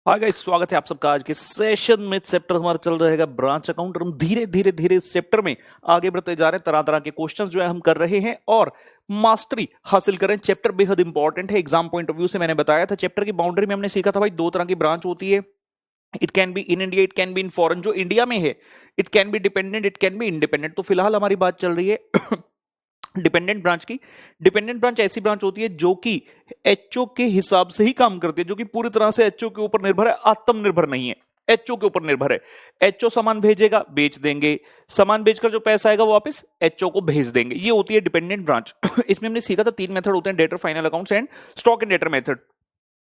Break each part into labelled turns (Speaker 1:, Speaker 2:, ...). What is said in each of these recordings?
Speaker 1: Hi guys, स्वागत है आप सबका आज के सेशन में। चैप्टर हमारा चल रहेगा ब्रांच अकाउंट और हम धीरे धीरे धीरे इस चैप्टर में आगे बढ़ते जा रहे हैं। तरह तरह के क्वेश्चंस जो है हम कर रहे हैं और मास्टरी हासिल कर रहे हैं। चैप्टर बेहद इंपॉर्टेंट है एग्जाम पॉइंट ऑफ व्यू से। मैंने बताया था चैप्टर की बाउंड्री में हमने सीखा था भाई दो तरह की ब्रांच होती है। It can be in India, it can be in foreign. जो इंडिया में है it can be dependent, it can be independent. तो फिलहाल हमारी बात चल रही है डिपेंडेंट ब्रांच की। डिपेंडेंट ब्रांच ऐसी ब्रांच होती है जो कि एचओ के हिसाब से ही काम करती है, जो कि पूरी तरह से एचओ के ऊपर निर्भर है, आत्मनिर्भर नहीं है। एचओ के ऊपर निर्भर है। एचओ सामान भेजेगा, बेच देंगे, सामान बेचकर जो पैसा आएगा वो वापस एचओ को भेज देंगे। ये होती है डिपेंडेंट ब्रांच। इसमें हमने सीखा था तीन मेथड होते हैं, debtor, final accounts and stock and debtor method.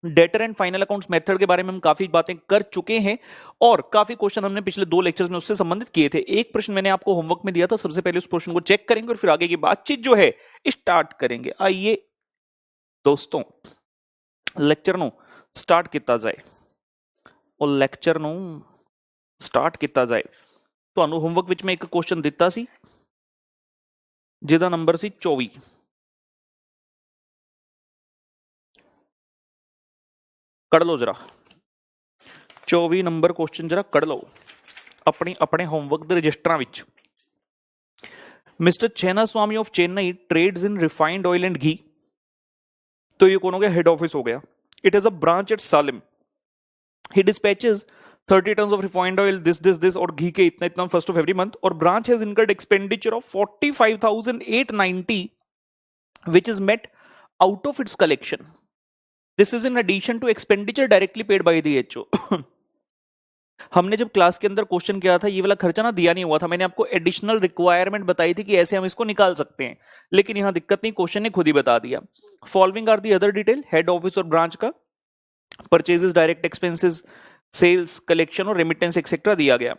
Speaker 1: Debtor and final accounts method के बारे में हम काफी बातें कर चुके हैं और काफी क्वेश्चन हमने पिछले दो लेक्चर्स में उससे संबंधित किए थे। एक प्रश्न मैंने आपको होमवर्क में दिया था, सबसे पहले उस प्रश्न को चेक करेंगे और फिर आगे की बातचीत जो है स्टार्ट करेंगे। आइए दोस्तों, लेक्चर नो स्टार्ट किया जाए और लेक्चर नो स्टार्ट किया जाए। ਤੁਹਾਨੂੰ ਹੋਮਵਰਕ ਵਿੱਚ ਮੈਂ ਇੱਕ ਕੁਐਸਚਨ ਦਿੱਤਾ ਸੀ ਜਿਹਦਾ ਨੰਬਰ ਸੀ 24। कड़ लो जरा 24 नंबर क्वेश्चन जरा कड़ लो अपनी अपने होमवर्क के register which. Mister Chenna Swamy of Chennai trades in refined oil and ghee. तो ये कौन हो गया? हेड ऑफिस हो गया। It is a branch at Salem. He dispatches 30 ton of refined oil this और घी के इतना इतना फर्स्ट ऑफ एवरी मंथ। और branch has incurred expenditure of 45,890 which is met out of its collection. This is in addition to expenditure directly paid by the HO. हमने जब class के अंदर क्वेश्चन किया था ये वाला खर्चा ना दिया नहीं हुआ था, मैंने आपको एडिशनल रिक्वायरमेंट बताई थी कि ऐसे हम इसको निकाल सकते हैं, लेकिन यहां दिक्कत नहीं, क्वेश्चन ने खुद ही बता दिया। Following are the other detail, head office और ब्रांच का purchases, direct expenses, sales, collection और रेमिटेंस एक्सेट्रा दिया गया।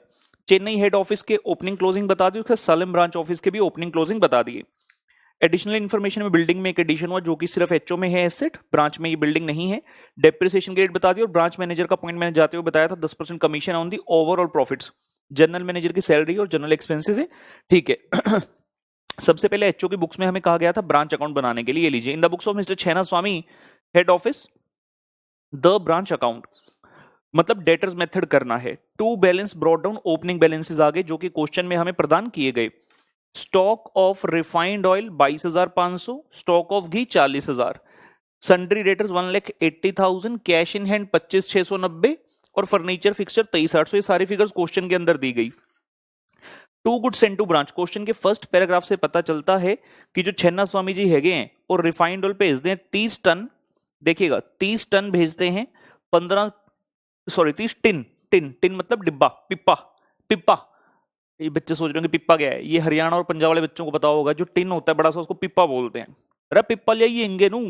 Speaker 1: चेन्नई हेड ऑफिस के ओपनिंग क्लोजिंग बता दी, उसके सालिम ब्रांच ऑफिस के भी ओपनिंग क्लोजिंग बता दिए। एडिशनल इन्फॉर्मेशन में बिल्डिंग में एक एडिशन हुआ जो कि सिर्फ एचओ में है एसेट, ब्रांच में ये बिल्डिंग नहीं है। डेप्रिसिएशन ग्रेड बता दी और ब्रांच मैनेजर का पॉइंट मैंने जाते हुए बताया था 10% commission on the overall profits. General manager की सैलरी और जनरल एक्सपेंसेस है, ठीक है। सबसे पहले एचओ की बुक्स में हमें कहा गया था ब्रांच अकाउंट बनाने के लिए, लीजिए in the books of mister Chenna Swamy head office the branch account, मतलब डेटर्स मेथड करना है। To balance brought down, opening balances आगे जो कि क्वेश्चन में हमें प्रदान किए गए। Stock of refined oil 22,500, stock of ghee 40,000, sundry debtors 1,80,000, cash in hand 25,690 और फर्नीचर फिक्सचर 23,800। ये सारी फिगर्स क्वेश्चन के अंदर दी गई। To goods sent to branch, question के फर्स्ट पैराग्राफ से पता चलता है कि जो छैना स्वामी जी हैगे हैं और रिफाइंड ऑयल भेजते हैं 30 टन, देखिएगा 30 टन भेजते हैं, 30 टिन, टिन टिन मतलब डिब्बा, पिप्पा, पिप्पा। ये बच्चे सोच रहे हैं कि पिप्पा क्या है, ये हरियाणा और पंजाब वाले बच्चों को पता होगा। जो टिन होता है बड़ा सा उसको पिप्पा बोलते हैं। अरे पिप्पा ले इंगे नू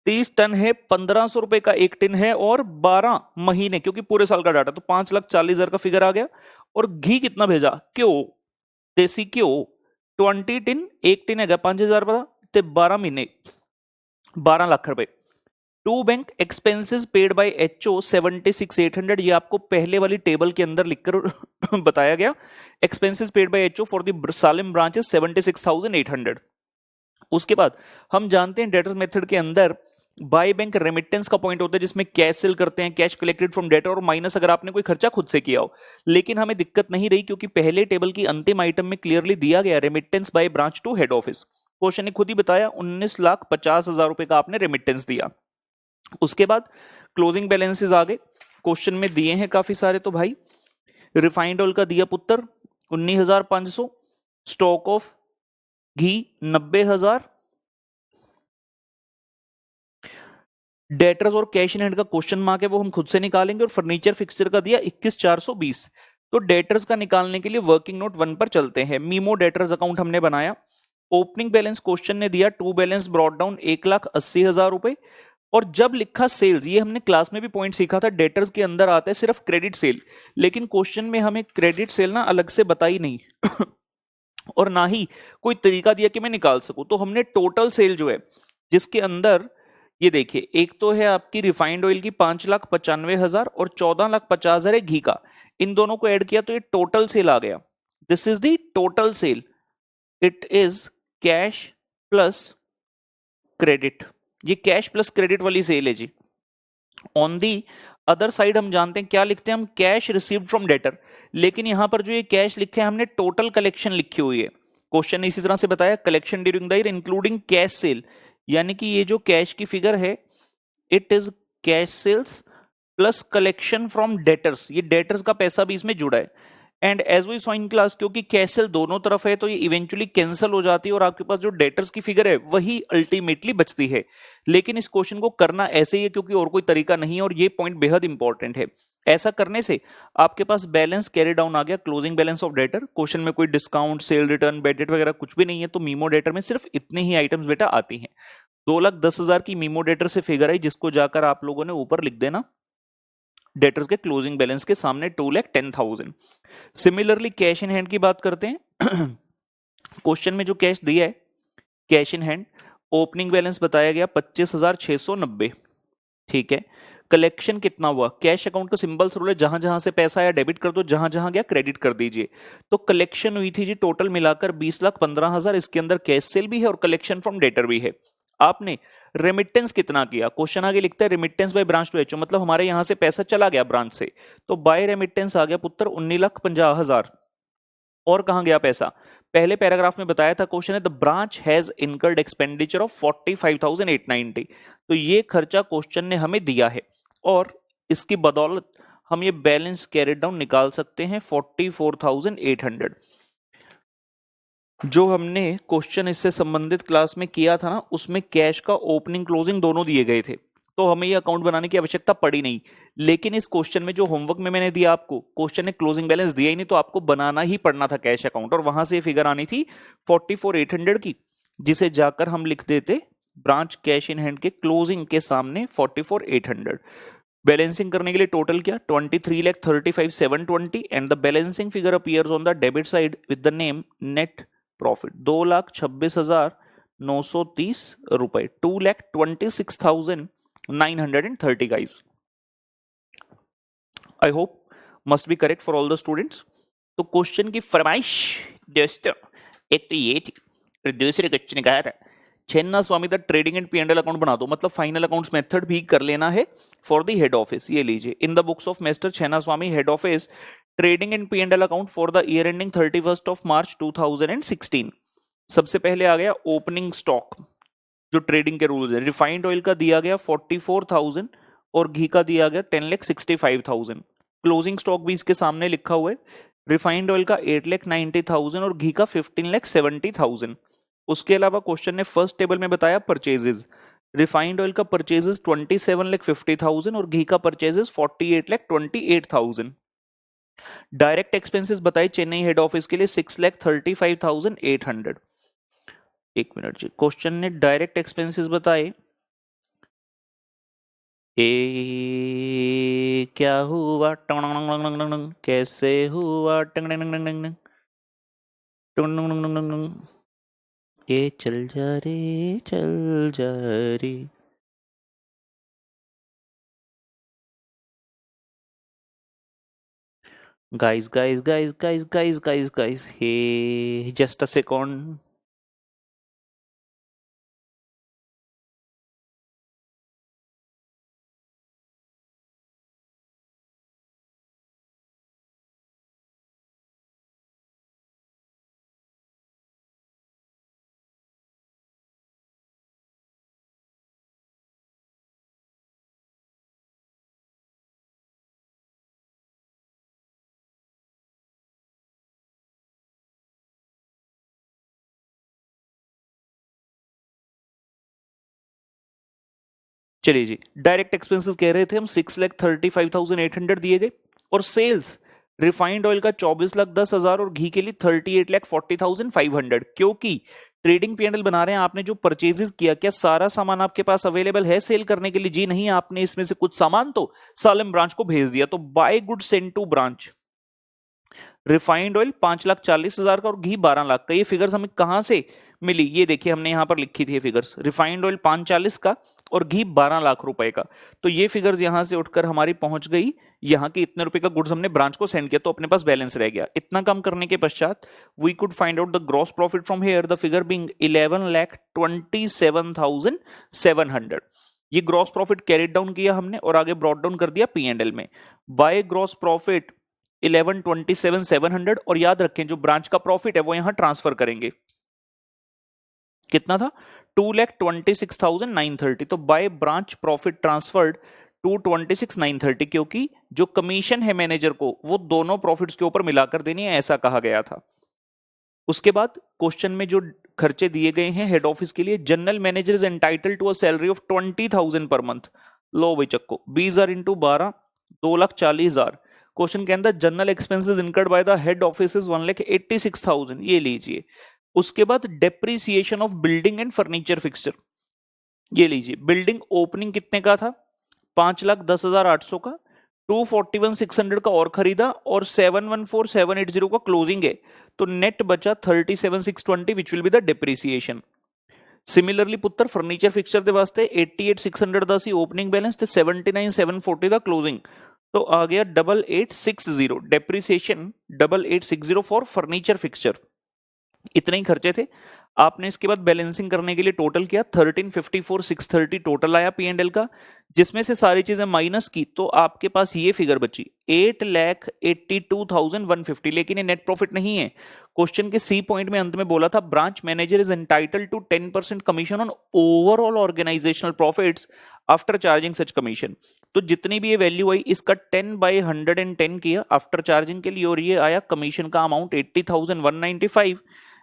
Speaker 1: 30 टन है, 1,500 रुपए का एक टिन है और 12 महीने, क्योंकि पूरे साल का डाटा, तो 5,40,000 का फिगर आ गया। और घी कितना भेजा? क्यों? देसी क्यों 20 टिन, एक टिन है 5,000 रुपया, 12 महीने 12 लाख रुपए। To bank expenses paid by HO 76,800, ये आपको पहले वाली टेबल के अंदर लिखकर बताया गया। Expenses paid by HO for the Salim branches 76,800। उसके बाद हम जानते हैं डेटर्स मेथड के अंदर बाय बैंक रेमिटेंस का पॉइंट होता है जिसमें कैश सेल करते हैं, कैश कलेक्टेड फ्रॉम डेटर और माइनस अगर आपने कोई खर्चा खुद से किया हो। लेकिन हमें दिक्कत नहीं रही क्योंकि पहले टेबल की अंतिम आइटम में क्लियरली दिया गया remittance by branch to head office. Question ने खुद ही बताया 19,50,000 रुपए का आपने रेमिटेंस दिया। उसके बाद क्लोजिंग बैलेंसेस आ गए, क्वेश्चन में दिए हैं काफी सारे। तो भाई रिफाइंड ऑयल का दिया पुत्र 19,500, स्टॉक ऑफ घी 90,000, डेटर्स और कैश इन हैंड का क्वेश्चन मार्क है वो हम खुद से निकालेंगे। और फर्नीचर फिक्सचर का दिया 21,420। तो डेटर्स का निकालने के लिए वर्किंग नोट 1 पर चलते हैं। मीमो डेटर्स अकाउंट हमने बनाया। ओपनिंग बैलेंस क्वेश्चन ने दिया टू बैलेंस ब्रॉट डाउन 1,80,000 रुपए। और जब लिखा सेल्स, ये हमने क्लास में भी पॉइंट सीखा था, डेटर्स के अंदर आता है सिर्फ क्रेडिट सेल, लेकिन क्वेश्चन में हमें क्रेडिट सेल ना अलग से बताई नहीं और ना ही कोई तरीका दिया कि मैं निकाल सकूं। तो हमने टोटल सेल जो है जिसके अंदर ये देखिए, एक तो है आपकी रिफाइंड ऑयल की 5,95,000 और 14,50,000 है घी का, इन दोनों को ऐड किया तो ये टोटल सेल आ गया। This is the total sale, it is cash plus credit. ये कैश प्लस क्रेडिट वाली सेल है जी। ऑन दी अदर साइड हम जानते हैं क्या लिखते हैं हम, कैश रिसीव्ड फ्रॉम डेटर, लेकिन यहां पर जो ये कैश लिखे हैं हमने टोटल कलेक्शन लिखी हुई है। क्वेश्चन ने इसी तरह से बताया collection during the year including cash sale, यानी कि ये जो कैश की फिगर है it is cash sales plus collection from debtors, ये डेटर्स का पैसा भी इसमें जुड़ा है। And as we saw in class, क्योंकि कैश सेल दोनों तरफ है तो ये इवेंचुअली कैंसिल हो जाती है और आपके पास जो डेटर्स की फिगर है वही अल्टीमेटली बचती है। लेकिन इस क्वेश्चन को करना ऐसे ही है क्योंकि और कोई तरीका नहीं है, और ये पॉइंट बेहद इंपॉर्टेंट है। ऐसा करने से आपके पास बैलेंस कैरी डाउन आ गया, closing balance of debtor. Question में कोई discount, cell return, bad debt वगैरह कुछ भी नहीं है, तो मीमो डेटर में सिर्फ इतने ही आइटम्स बेटा आती हैं। 2,10,000 की मीमो डेटर से फिगर आई, जिसको जाकर आप लोगों ने ऊपर लिख देना डेटर्स के क्लोजिंग बैलेंस के सामने 2,10,000। सिमिलरली कैश इन हैंड की बात करते हैं। क्वेश्चन में जो कैश दिया है cash in hand, opening balance बताया गया 25,690, ठीक है। कलेक्शन कितना हुआ, कैश अकाउंट का सिंबल्स रूल है, जहां जहां से पैसा आया डेबिट कर दो, जहां जहां गया क्रेडिट कर दीजिए। तो कलेक्शन हुई थी जी टोटल मिलाकर 20,15,000, इसके अंदर कैश सेल भी है और कलेक्शन फ्रॉम डेटर भी है। आपने रेमिटेंस कितना किया, क्वेश्चन आगे लिखता है remittance by branch to HO, मतलब हमारे यहां से पैसा चला गया ब्रांच से, तो बाय रेमिटेंस आ गया पुत्र 19,50,000। और कहां गया पैसा, पहले पैराग्राफ में बताया था क्वेश्चन है the branch has incurred expenditure of 45,890, तो ये खर्चा क्वेश्चन ने हमें दिया है और इसकी बदौलत हम ये बैलेंस कैरी डाउन निकाल सकते हैं 44,800। जो हमने क्वेश्चन इससे संबंधित क्लास में किया था ना, उसमें कैश का ओपनिंग क्लोजिंग दोनों दिए गए थे, तो हमें ये अकाउंट बनाने की आवश्यकता पड़ी नहीं। लेकिन इस क्वेश्चन में जो होमवर्क में मैंने दिया आपको, क्वेश्चन ने क्लोजिंग बैलेंस दिया ही नहीं, तो आपको बनाना ही पड़ना था कैश अकाउंट, और वहां से फिगर आनी थी 44,800 की, जिसे जाकर हम लिख देते ब्रांच कैश इन हैंड के क्लोजिंग के सामने 44,800। बैलेंसिंग करने के लिए टोटल क्या 23,35,720, and the balancing figure appears on the debit side with the name net profit 2,26,930 रुपए, 2,26,930 guys. I hope must be correct for all the students. तो question की फरमाइश दोस्तों एक तो ये थी, और दूसरे क्वेश्चन ने कहा था छेन्ना स्वामी the trading and P and L account बना दो, मतलब फाइनल अकाउंट्स मेथड भी कर लेना है फॉर द हेड ऑफिस। ये लीजिए, in the books of mister Chenna Swamy head office trading and P and L account for the year ending 31st of March 2016। सबसे पहले आ गया ओपनिंग स्टॉक, जो ट्रेडिंग के रूल्स है। रिफाइंड ऑयल का दिया गया 44,000 और घी का दिया गया 10,65,000। क्लोजिंग स्टॉक भी इसके सामने लिखा हुआ है, रिफाइंड ऑयल का 8,90,000 और घी का 15,70,000। उसके अलावा क्वेश्चन ने फर्स्ट टेबल में बताया परचेजेस, रिफाइंड ऑयल का परचेजेस 27,50,000 और घी का परचेजेस 48,28,000। डायरेक्ट एक्सपेंसेस बताए चेन्नई हेड ऑफिस के लिए 6,35,800। एक मिनट जी, क्वेश्चन ने डायरेक्ट एक्सपेंसेस बताए, क्या हुआ कैसे हुआ ये चल जा रे। guys, hey, just a second. चलिए जी, डायरेक्ट एक्सपेंसेस कह रहे थे हम 6,35,800 दिए गए, और सेल्स रिफाइंड ऑयल का 24,10,000 और घी के लिए 38,40,500। क्योंकि ट्रेडिंग पी&एल बना रहे हैं, आपने जो परचेजेस किया, क्या सारा सामान आपके पास अवेलेबल है सेल करने के लिए? जी नहीं, आपने इसमें से कुछ सामान तो सालम ब्रांच को भेज दिया। तो by good send to branch, refined oil 5,40,000 का और घी 12 लाख का। ये फिगर्स हमें कहां से मिली, ये देखिए हमने यहां पर लिखी थी ये फिगर्स, रिफाइंड ऑयल 540 का और घी 12 लाख रुपए का। तो ये फिगर्स यहां से उठकर हमारी पहुंच गई यहां के इतने रुपए का गुड्स हमने ब्रांच को सेंड किया, तो अपने पास बैलेंस रह गया। इतना कम करने के पश्चात we could find out the gross profit from here, the figure being 11,27,700। ये ग्रॉस प्रॉफिट कैरिड डाउन किया हमने और आगे ब्रॉट डाउन कर दिया P&L में बाय ग्रॉस प्रॉफिट 1127,700 और याद रखें जो ब्रांच का प्रॉफिट है वो यहां ट्रांसफर करेंगे। कितना था 2,26,930। तो बाय ब्रांच प्रॉफिट ट्रांसफर्ड 226,930 क्योंकि जो कमीशन है मैनेजर को वो दोनों प्रॉफिट्स के ऊपर मिलाकर देनी है ऐसा कहा गया था। उसके बाद क्वेश्चन में जो खर्चे दिए गए हैं हेड ऑफिस के लिए, general manager is entitle to a salary of 20,000 per month. लो भाई चक्को 20,000 इंटू 12 2,40,000। क्वेश्चन के अंदर general expenses incurred by the head office 1,86,000 ये लीजिए। उसके बाद depreciation of building and furniture fixture ये लीजिए। बिल्डिंग ओपनिंग कितने का था 5,10,800 का, 241,600 का और खरीदा और 714,780 का क्लोजिंग है तो नेट बचा 37,620 which will be the depreciation. Similarly पुत्र फर्नीचर फिक्सचर के वास्ते 88,600 ਦਾ ਸੀ ओपनिंग बैलेंस ਤੇ 79,740 ਦਾ क्लोजिंग तो आ गया 8860 डेप्रीसिएशन 8860 फॉर फर्नीचर फिक्सचर। इतने ही खर्चे थे। आपने इसके बाद बैलेंसिंग करने के लिए टोटल किया 1354,630 टोटल आया P&L का, जिसमें से सारी चीजें माइनस की तो आपके पास ये फिगर बची 8,82,150। लेकिन ये नेट प्रॉफिट नहीं है। क्वेश्चन के सी पॉइंट में अंत में बोला था branch manager is entitled to 10% commission on overall organisational profits after charging such commission. तो जितनी भी ये वैल्यू आई इसका 10/110 किया आफ्टर चार्जिंग के लिए और ये आया कमीशन का amount 80,195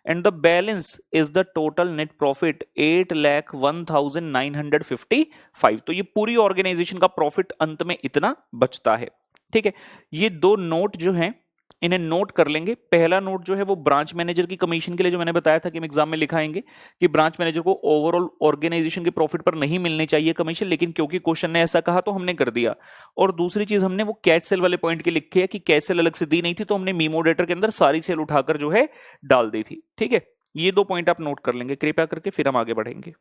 Speaker 1: and the balance is the total net profit 8,01,955। तो ये पूरी ऑर्गेनाइजेशन का प्रॉफिट अंत में इतना बचता है। ठीक है, ये दो नोट जो हैं इन्हें नोट कर लेंगे। पहला नोट जो है वो ब्रांच मैनेजर की कमीशन के लिए जो मैंने बताया था कि हम एग्जाम में लिखाएंगे कि ब्रांच मैनेजर को ओवरऑल ऑर्गेनाइजेशन के प्रॉफिट पर नहीं मिलनी चाहिए कमीशन, लेकिन क्योंकि क्वेश्चन ने ऐसा कहा तो हमने कर दिया। और दूसरी चीज हमने वो कैश सेल वाले पॉइंट के लिखे है कि कैश सेल अलग से दी नहीं थी तो हमने मीमो डेटर के अंदर सारी सेल उठाकर जो है डाल दी थी। ठीक है, ये दो पॉइंट आप नोट कर लेंगे कृपया करके, फिर हम आगे बढ़ेंगे।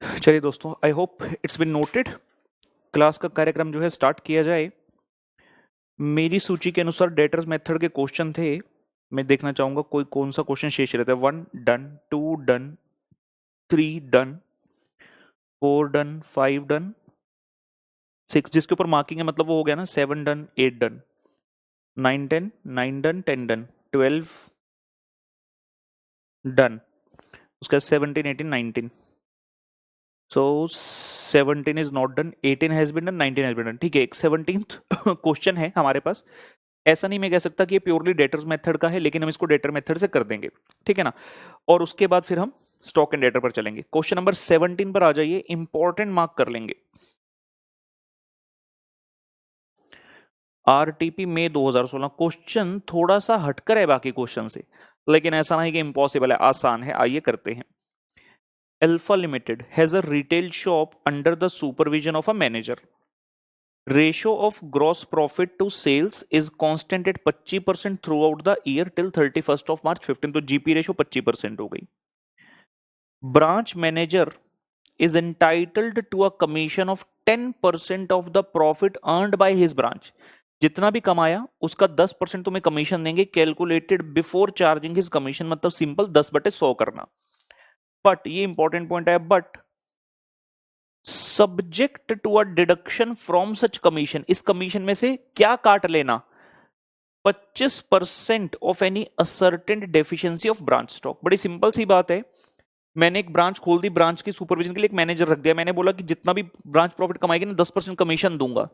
Speaker 1: चलिए दोस्तों, I hope it's been noted. Class का कार्यक्रम जो है स्टार्ट किया जाए। मेरी सूची के अनुसार डेटर्स मेथड के क्वेश्चन थे, मैं देखना चाहूंगा कोई कौन सा क्वेश्चन शेष रहता है। 1 done, 2 done, 3 done, 4 done, 5 done, 6 जिसके ऊपर मार्किंग है मतलब वो हो गया ना। 7 done, 8 done, 9 10, 9 done, 10 done, 12 done, उसका 17 18 19। So 17 is not done, 18 has been done, 19 has been done. ठीक है, एक 17th क्वेश्चन है हमारे पास। ऐसा नहीं मैं कह सकता कि ये प्योरली डेटर्स मेथड का है, लेकिन हम इसको डेटर मेथड से कर देंगे। ठीक है ना। और उसके बाद फिर हम स्टॉक एंड डेटर पर चलेंगे। क्वेश्चन नंबर 17 पर आ जाइए, इंपॉर्टेंट मार्क कर लेंगे। आरटीपी मई 2016। क्वेश्चन थोड़ा सा हटकर है बाकी क्वेश्चन से, लेकिन ऐसा नहीं कि इम्पॉसिबल है, आसान है। आइए करते हैं। Alpha Limited has a retail shop under the supervision of a manager. Ratio of gross profit to sales is constant at 25% throughout the year till 31st of March 15. तो जीपी रेशो 25% हो गई। Branch manager is entitled to a commission of 10% of the profit earned by his branch. जितना भी कमाया उसका 10% तुम्हें commission देंगे, calculated before charging his commission, मतलब सिंपल 10/100 करना। बट ये इंपॉर्टेंट पॉइंट है, but subject to a deduction from such commission, इस कमीशन में से क्या काट लेना, 25% of any ascertain deficiency of branch stock. बड़ी सिंपल सी बात है, मैंने एक ब्रांच खोल दी, ब्रांच की सुपरविजन के लिए एक मैनेजर रख दिया, मैंने बोला कि जितना भी ब्रांच प्रॉफिट कमाएगी ना 10% कमीशन दूंगा।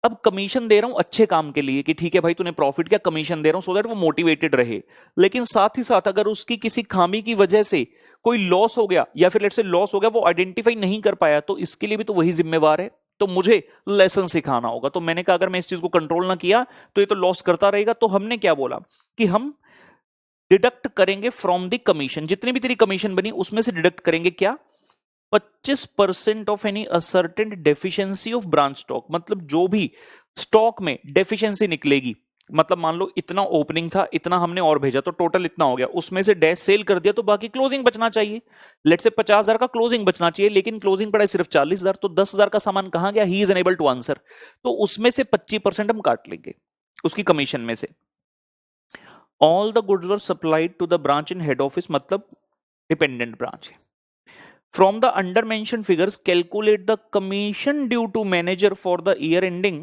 Speaker 1: अब कमीशन दे रहा हूं अच्छे काम के लिए कि ठीक है भाई तूने प्रॉफिट किया, कमीशन दे रहा हूं सो दैट वो मोटिवेटेड रहे, लेकिन साथ ही साथ अगर उसकी किसी खामी की वजह से कोई लॉस हो गया या फिर लेट्स से लॉस हो गया, वो आइडेंटिफाई नहीं कर पाया, तो इसके लिए भी तो वही जिम्मेवार है, तो मुझे लेसन सिखाना होगा। तो मैंने कहा अगर मैं इस चीज को कंट्रोल ना किया तो ये तो लॉस करता रहेगा। तो हमने क्या बोला कि हम डिडक्ट करेंगे फ्रॉम द कमीशन, जितनी भी तेरी कमीशन बनी उसमें से डिडक्ट करेंगे क्या, 25% of any ascertain deficiency of branch stock, मतलब जो भी स्टॉक में डेफिशिएंसी निकलेगी, मतलब मान लो इतना ओपनिंग था, इतना हमने और भेजा तो टोटल इतना हो गया, उसमें से डैश सेल कर दिया तो बाकी क्लोजिंग बचना चाहिए। लेट से 50,000 का क्लोजिंग बचना चाहिए, लेकिन क्लोजिंग पड़ा सिर्फ 40,000, तो 10,000 का सामान कहां गया, he is unable to answer. तो उसमें से 25% हम काट लेंगे उसकी कमीशन में से। All the goods were supplied to the branch in head office, मतलब डिपेंडेंट ब्रांच है। From the under mentioned figures, calculate the commission due to manager for the year ending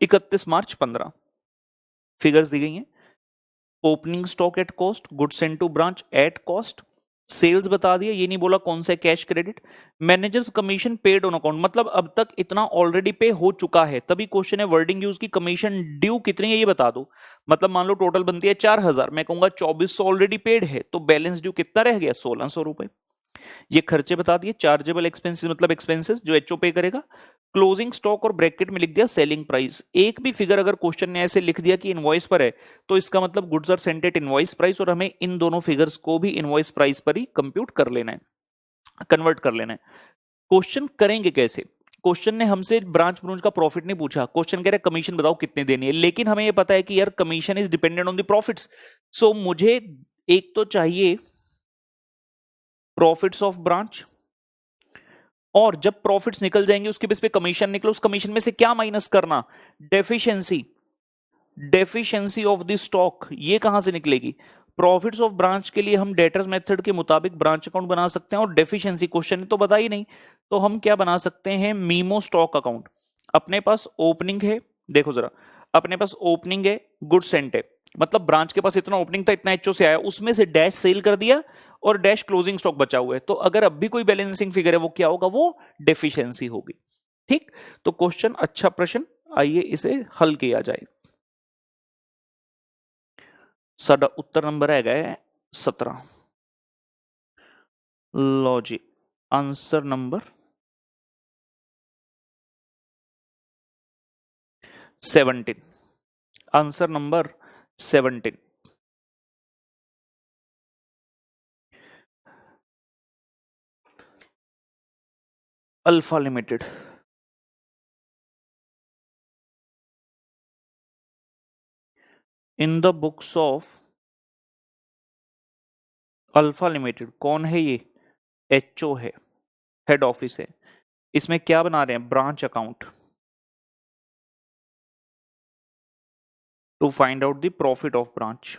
Speaker 1: 31 March 15। Figures दी गई हैं। Opening stock at cost, goods send to branch at cost, sales बता दिया, ये नहीं बोला कौन सा cash credit, managers commission paid on account, मतलब अब तक इतना ऑलरेडी पे हो चुका है, तभी क्वेश्चन है वर्डिंग यूज की कमीशन ड्यू कितनी है ये बता दो। मतलब मान लो टोटल बनती है 4,000, मैं कहूंगा 2400 ऑलरेडी पेड है, तो बैलेंस ड्यू कितना रह गया, 1,600 रुपए। ये खर्चे बता दिए। चार्जेबल एक्सपेंसेस मतलब एक्सपेंसेस जो एचओ पे करेगा। क्लोजिंग स्टॉक और ब्रैकेट में लिख दिया सेलिंग प्राइस। एक भी फिगर अगर क्वेश्चन ने ऐसे लिख दिया कि इनवॉइस पर है तो इसका मतलब goods are sent at invoice price, और हमें इन दोनों फिगर्स को भी इनवॉइस प्राइस पर ही कंप्यूट कर लेना है, कन्वर्ट कर लेना है। क्वेश्चन करेंगे कैसे, क्वेश्चन ने हमसे ब्रांच ब्रांच का प्रॉफिट नहीं पूछा, क्वेश्चन कह रहा है कमीशन बताओ कितने देनी है, लेकिन हमें ये पता है कि यार commission is dependent on the profits. So मुझे एक तो चाहिए प्रॉफिट्स ऑफ ब्रांच, और जब प्रॉफिट्स निकल जाएंगे उसके बेस पे कमीशन निकलो, उस कमीशन में से क्या माइनस करना, deficiency, deficiency of the stock, ये कहां से निकलेगी। प्रॉफिट्स ऑफ ब्रांच के लिए हम डेटर्स मेथड के मुताबिक ब्रांच अकाउंट बना सकते हैं, और डेफिशिएंसी क्वेश्चन ने तो बता ही नहीं, तो हम क्या बना सकते हैं, मीमो स्टॉक अकाउंट। अपने पास ओपनिंग है, देखो जरा, अपने पास ओपनिंग है, गुड सेंट है, मतलब ब्रांच के पास इतना ओपनिंग था, इतना एचओ से आया, उसमें से डैश सेल कर दिया और डैश क्लोजिंग स्टॉक बचा हुआ है, तो अगर अब भी कोई बैलेंसिंग फिगर है वो क्या होगा, वो डेफिशिएंसी होगी। ठीक, तो क्वेश्चन अच्छा प्रश्न, आइए इसे हल किया जाए। साडा उत्तर नंबर है 17। लो जी, answer number 17, answer number 17। Alpha limited, in the books of alpha limited, कौन है ये, एचओ है, हेड ऑफिस है, इसमें क्या बना रहे हैं, branch account, to find out the profit of branch,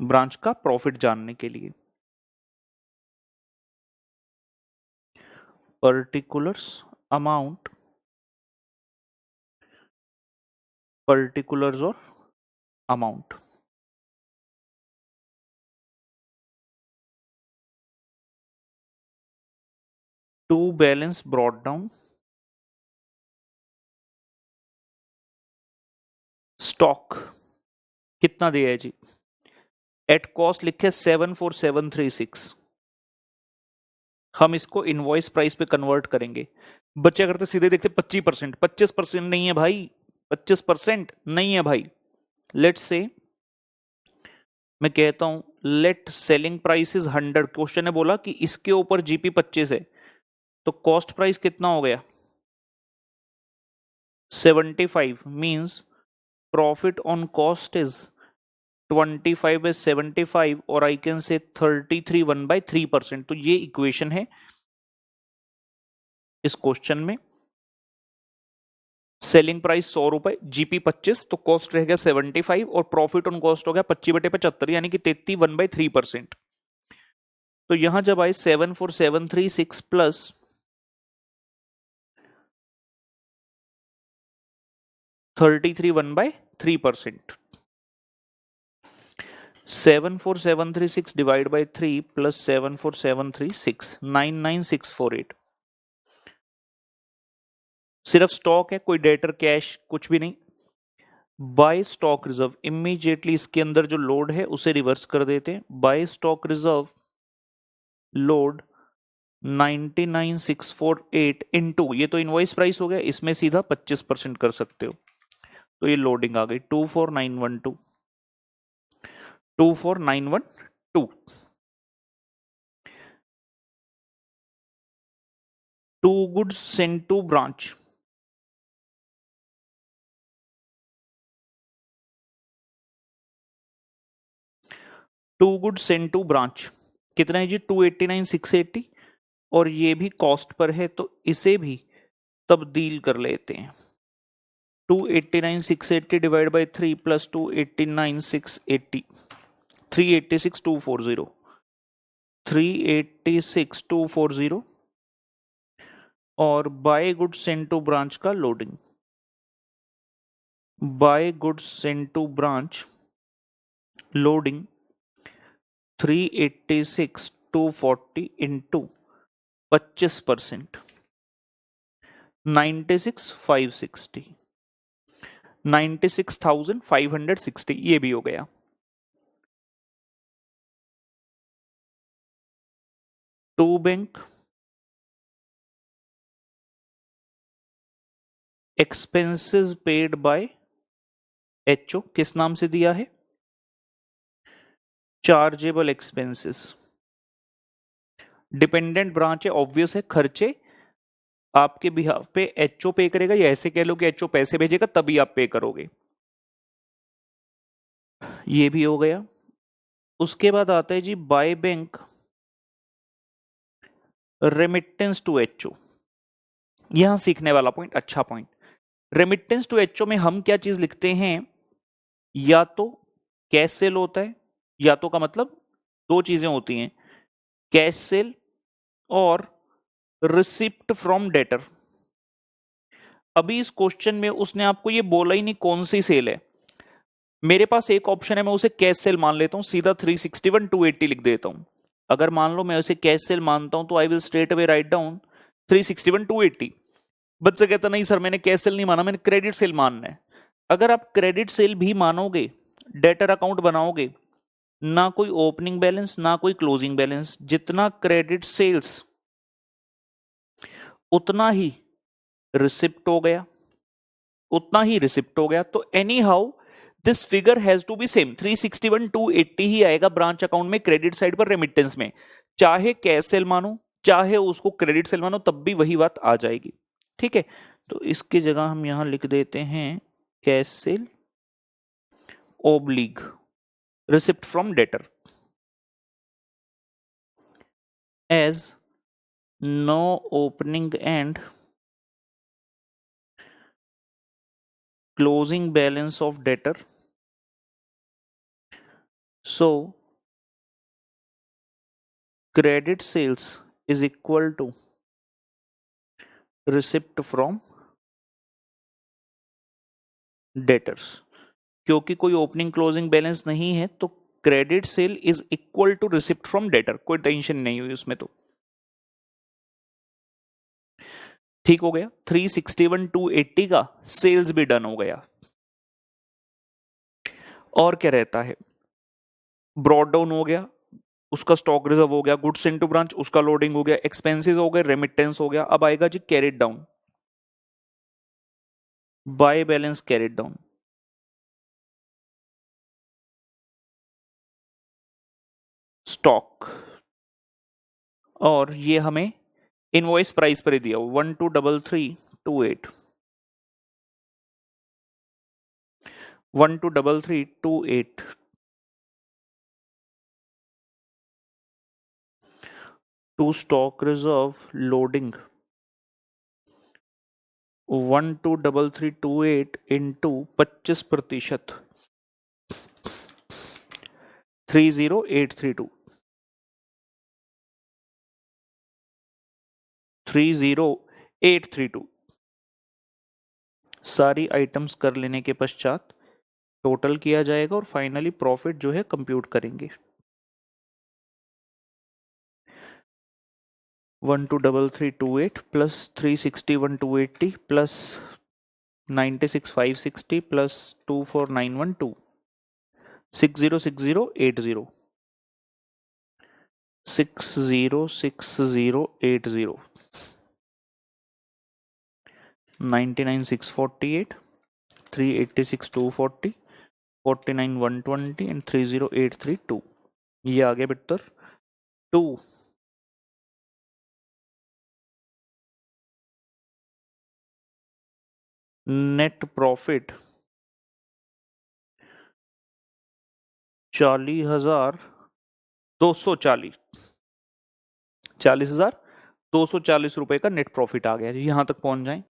Speaker 1: branch का प्रॉफिट जानने के लिए। पर्टिकुलर्स अमाउंट, पर्टिकुलर्स और amount, to balance brought down stock, कितना दिया है जी, एट कॉस्ट लिखे 74736, हम इसको इनवॉइस प्राइस पे कन्वर्ट करेंगे। बच्चे करते सीधे देखते 25%, 25% नहीं है भाई, 25% नहीं है भाई। लेट्स से मैं कहता हूं let selling price is 100, question ने बोला कि इसके ऊपर जीपी 25 है, तो कॉस्ट प्राइस कितना हो गया 75, means profit on cost is 25 is 75 और आई कैन से 33 1/3%। तो ये इक्वेशन है इस क्वेश्चन में। सेलिंग प्राइस 100 रुपए, जीपी 25, तो कॉस्ट रह गया 75 और प्रॉफिट ऑन कॉस्ट हो गया 25/75, यानी कि 33 1/3%। तो यहां जब आए 74736 प्लस 33 1/3%, 74736 डिवाइड बाई 3 प्लस 74736, 99648। सिर्फ स्टॉक है, कोई डेटर कैश कुछ भी नहीं। बाय स्टॉक रिजर्व, इमीडिएटली इसके अंदर जो लोड है उसे रिवर्स कर देते हैं। By stock reserve load 99648 into, ये तो इनवॉइस प्राइस हो गया, इसमें सीधा 25% कर सकते हो, तो ये लोडिंग आ गई 24912, 24912। To goods sent to branch, to goods sent to branch कितना है जी 289,680, और ये भी कॉस्ट पर है तो इसे भी तब्दील कर लेते हैं। 289,680 डिवाइड बाई 3 प्लस 289,680, 386,240, 386,240 और by goods sent to branch का loading, by goods sent to branch loading 386,240 into 25%, 96,560, 96,560, ये भी हो गया। To bank expenses paid by HO, किस नाम से दिया है चार्जेबल एक्सपेंसेस। डिपेंडेंट ब्रांच है, ऑब्वियस है, खर्चे आपके बिहाफ पे एचओ पे करेगा, या ऐसे कह लो कि एचओ पैसे भेजेगा तभी आप पे करोगे, ये भी हो गया। उसके बाद आता है जी by bank remittance to HO, यहां सीखने वाला पॉइंट, अच्छा पॉइंट। रेमिटेंस टू एचओ में हम क्या चीज लिखते हैं, या तो कैश सेल होता है, या तो का मतलब दो चीजें होती हैं, कैश सेल और रिसिप्ट फ्रॉम डेटर। अभी इस क्वेश्चन में उसने आपको ये बोला ही नहीं कौन सी सेल है, मेरे पास एक ऑप्शन है, मैं उसे कैश सेल मान लेता हूं, सीधा 361,280 लिख देता हूं। अगर मान लो मैं उसे कैश सेल मानता हूं तो I will straight away write down 361,280। बच्चा कहता नहीं सर मैंने कैश सेल नहीं माना, मैंने क्रेडिट सेल मानना है। अगर आप क्रेडिट सेल भी मानोगे, डेटर अकाउंट बनाओगे, ना कोई ओपनिंग बैलेंस ना कोई क्लोजिंग बैलेंस, जितना क्रेडिट सेल्स उतना ही रिसिप्ट हो गया, उतना ही रिसिप्ट हो गया। तो anyhow this figure has to be same, 361,280 ही आएगा ब्रांच अकाउंट में क्रेडिट साइड पर रेमिटेंस में, चाहे कैश सेल मानो चाहे उसको क्रेडिट सेल मानो, तब भी वही बात आ जाएगी। ठीक है, तो इसकी जगह हम यहां लिख देते हैं cash sale oblique receipt from debtor, as no opening and closing balance of debtor, so credit sales is equal to receipt from debtors। क्योंकि कोई ओपनिंग क्लोजिंग बैलेंस नहीं है तो credit sale is equal to receipt from debtor, कोई tension नहीं हुई उसमें। तो ठीक हो गया, 361,280 का सेल्स भी डन हो गया। और क्या रहता है, ब्रॉड डाउन हो गया, उसका स्टॉक रिजर्व हो गया, गुड्स इनटू ब्रांच उसका लोडिंग हो गया, एक्सपेंसेस हो गए, रेमिटेंस हो गया। अब आएगा जी carried down, by balance carried down. Stock, और ये हमें इनवॉइस प्राइस पर ही दिया 123328, 123328। To stock reserve loading 123328 into 25%, 30832, 30832। सारी आइटम्स कर लेने के पश्चात टोटल किया जाएगा और फाइनली प्रॉफिट जो है कंप्यूट करेंगे। 123328 प्लस 3601 प्लस 96560 प्लस 24912, 606080, 606080, 99648, 386240, 49120 एंड 30832। ये आ गया बेटर 2। नेट प्रॉफिट 40,240, 40,240 रुपए का नेट प्रॉफिट आ गया। यहां तक पहुंच जाएं।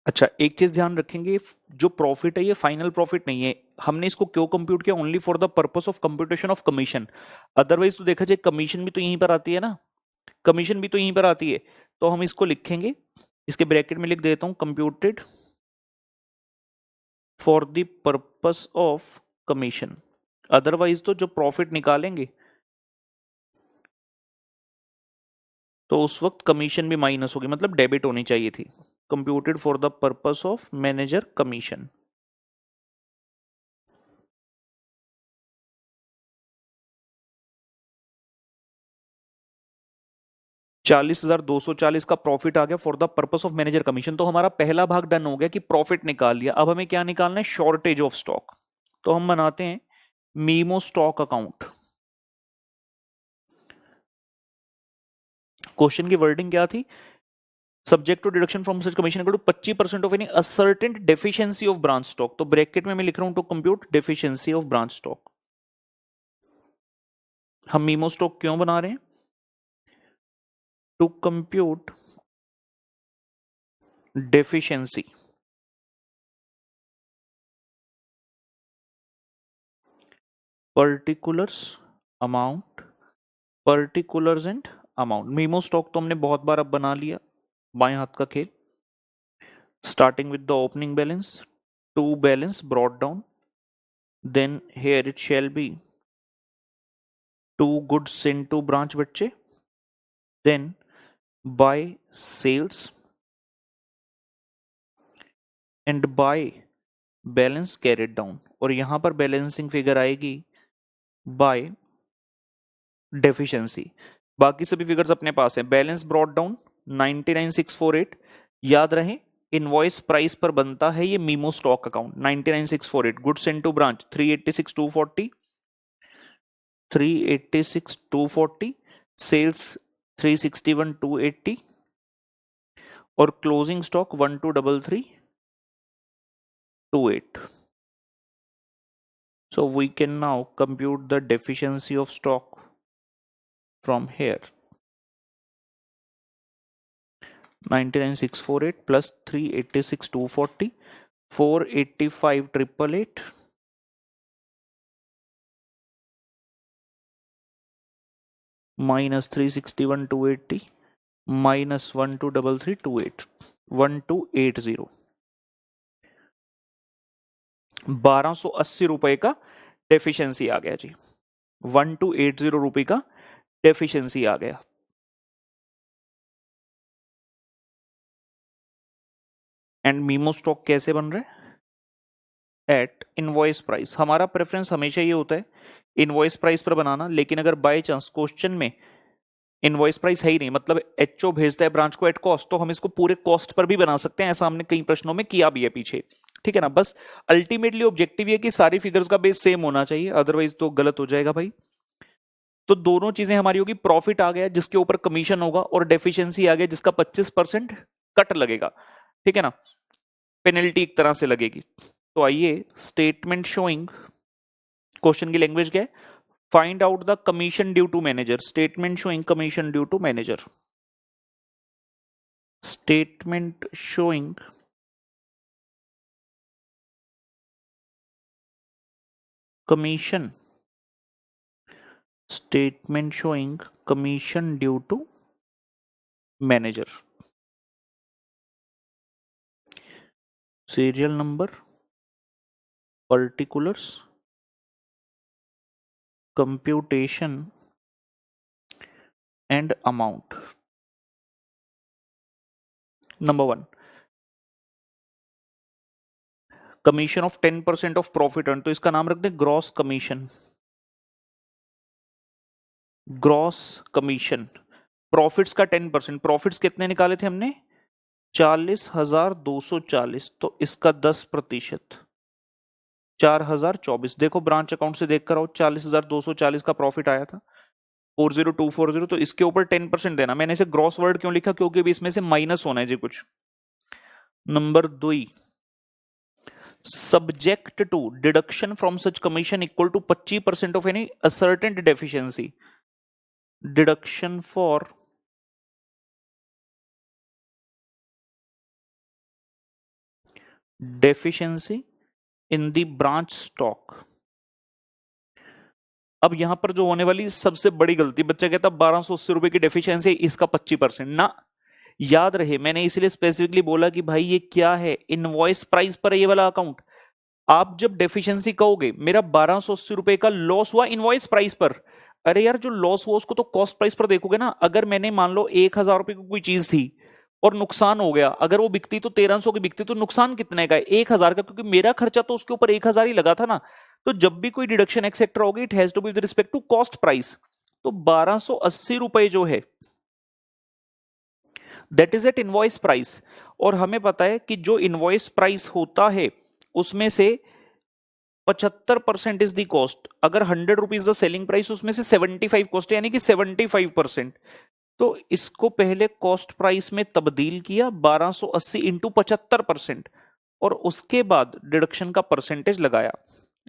Speaker 1: अच्छा, एक चीज ध्यान रखेंगे, जो प्रॉफिट है ये फाइनल प्रॉफिट नहीं है। हमने इसको क्यों कंप्यूट किया? Only for the purpose of computation of commission. Otherwise तो देखा जाए कमीशन भी तो यहीं पर आती है ना, कमीशन भी तो यहीं पर आती है। तो हम इसको लिखेंगे, इसके ब्रैकेट में लिख देता हूं, computed for the purpose of commission. Otherwise तो जो प्रॉफिट निकालेंगे तो उस वक्त कमीशन भी माइनस होगी, मतलब डेबिट होनी चाहिए थी। Computed for the purpose of manager commission. $40,240 का प्रॉफिट आ गया for the purpose of manager commission. तो हमारा पहला भाग डन हो गया कि प्रॉफिट निकाल लिया। अब हमें क्या निकालना है? Shortage of stock. तो हम बनाते हैं मीमो स्टॉक अकाउंट। क्वेश्चन की वर्डिंग क्या थी? Subject to deduction from such commission equal to 25% of any ascertain deficiency of branch stock. तो ब्रैकेट में मैं लिख रहा हूं to compute deficiency of branch stock. हम मीमो स्टॉक क्यों बना रहे हैं? To compute deficiency particulars amount, particulars and amount. Memo stock तो हमने बहुत बार अब बना लिया, बाएं हाथ का खेल। Starting with the opening balance, to balance brought down, then here it shall be to goods into branch बच्चे, then by sales and by balance carried down, और यहां पर बैलेंसिंग फिगर आएगी बाय डेफिशिएंसी। बाकी सभी figures अपने पास हैं। Balance brought down 99648, याद रहे इनवॉइस प्राइस पर बनता है ये memo stock account 99648। Goods into branch 386240, 386240, sales 361280 और closing stock 123328। So we can now compute the deficiency of stock from here. 99648 plus 386240, 485888 minus 361280 minus 123328, 1280, 1280 रुपए का डेफिशिएंसी आ गया जी। 1280 रुपए का डेफिशिएंसी आ गया। एंड मीमो स्टॉक कैसे बन रहा है? At invoice price. हमारा प्रेफरेंस हमेशा ये होता है इनवॉइस प्राइस पर बनाना, लेकिन अगर बाय चांस क्वेश्चन में इनवॉइस प्राइस है ही नहीं, मतलब एचओ भेजता है ब्रांच को एट कॉस्ट, तो हम इसको पूरे कॉस्ट पर भी बना सकते हैं। ऐसा हमने कई प्रश्नों में किया भी है पीछे, ठीक है ना। बस अल्टीमेटली ऑब्जेक्टिव ये कि सारी फिगर्स का बेस सेम होना चाहिए, अदरवाइज तो गलत हो जाएगा भाई। तो दोनों चीजें हमारी होगी, प्रॉफिट आ गया जिसके ऊपर कमीशन होगा, और डेफिशिएंसी आ गया जिसका 25% कट लगेगा, ठीक है ना, पेनल्टी एक तरह से लगेगी। तो आइए स्टेटमेंट शोइंग, क्वेश्चन की लैंग्वेज क्या है, find out the commission due to manager. Statement showing commission due to manager, statement showing commission, statement showing commission due to manager, serial number, particulars, computation and amount. Number 1, commission of 10% of profit earn, तो इसका नाम रख दे gross commission. Gross commission, profits का 10%, profits कितने निकाले थे हमने 40,240, तो इसका 10% 4,024। देखो ब्रांच अकाउंट से देख कर आओ, 40,240 का प्रॉफिट आया था 40240, तो इसके ऊपर 10% देना। मैंने इसे ग्रॉस वर्ड क्यों लिखा, क्योंकि अभी इसमें से माइनस होना है जी कुछ। Number 2, subject to deduction from such commission equal to 25% of any ascertained deficiency. Deduction for deficiency in the branch stock. अब यहां पर जो होने वाली सबसे बड़ी गलती, बच्चा कहता 1280 रुपए की डेफिशिएंसी, इसका 25% ना। याद रहे मैंने इसलिए स्पेसिफिकली बोला कि भाई ये क्या है, इनवॉइस प्राइस पर है ये वाला अकाउंट। आप जब डेफिशिएंसी कहोगे मेरा 1280 रुपए का लॉस हुआ इनवॉइस प्राइस पर, अरे यार जो लॉस हुआ उसको तो कॉस्ट प्राइस पर देखोगे ना। अगर मैंने मान लो 1000 रुपए की कोई चीज थी और नुकसान हो गया, अगर वो बिकती तो 1300 की बिकती, तो नुकसान कितने का है 1000 का, क्योंकि मेरा खर्चा तो उसके ऊपर 1000 ही लगा था ना। तो जब भी कोई डिडक्शन एक्सेट्रा होगी it has to be with respect to cost price. तो 1280 रुपए जो है that is at invoice price, और हमें पता है कि जो इनवॉइस प्राइस होता है उसमें से 75% इज द कॉस्ट। अगर 100 रुपीज द सेलिंग प्राइस, उसमें से 75 कॉस्ट है, यानी कि 75%। तो इसको पहले कॉस्ट प्राइस में तब्दील किया 1280 इंटू 75%, और उसके बाद डिडक्शन का परसेंटेज लगाया।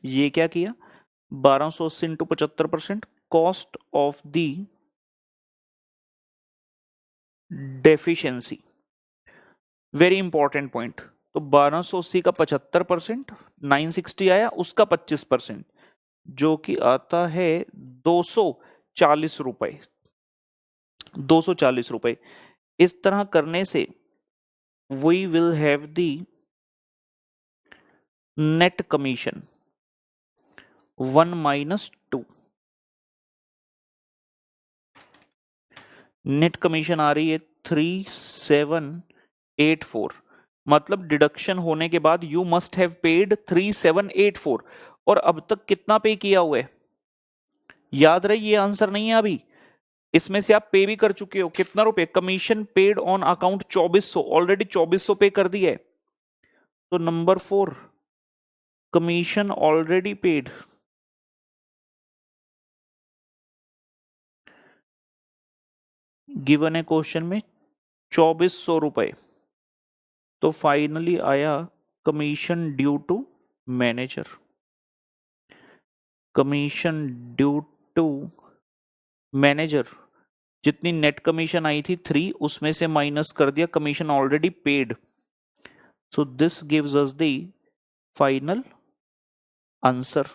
Speaker 1: ये क्या किया 1280 into 75%, cost of the deficiency, very important point. तो 1280 का 75%, 960 आया, उसका 25%, जो कि आता है 240 रुपए। 240 रुपए। इस तरह करने से we will have the net commission 1 - 2, net commission आ रही है 3784, मतलब डिडक्शन होने के बाद यू मस्ट हैव पेड 3784, और अब तक कितना पे किया हुआ है? याद रहे ये आंसर नहीं है अभी, इसमें से आप पे भी कर चुके हो। कितना रुपए? Commission paid on account 2400, already 2400 pay कर दिया है। तो number 4, commission already paid. Given है क्वेश्चन में 2400 रुपए, तो फाइनली आया commission due to manager. Commission due to manager, जितनी नेट कमीशन आई थी 3, उसमें से माइनस कर दिया commission already paid. So this gives us the final answer.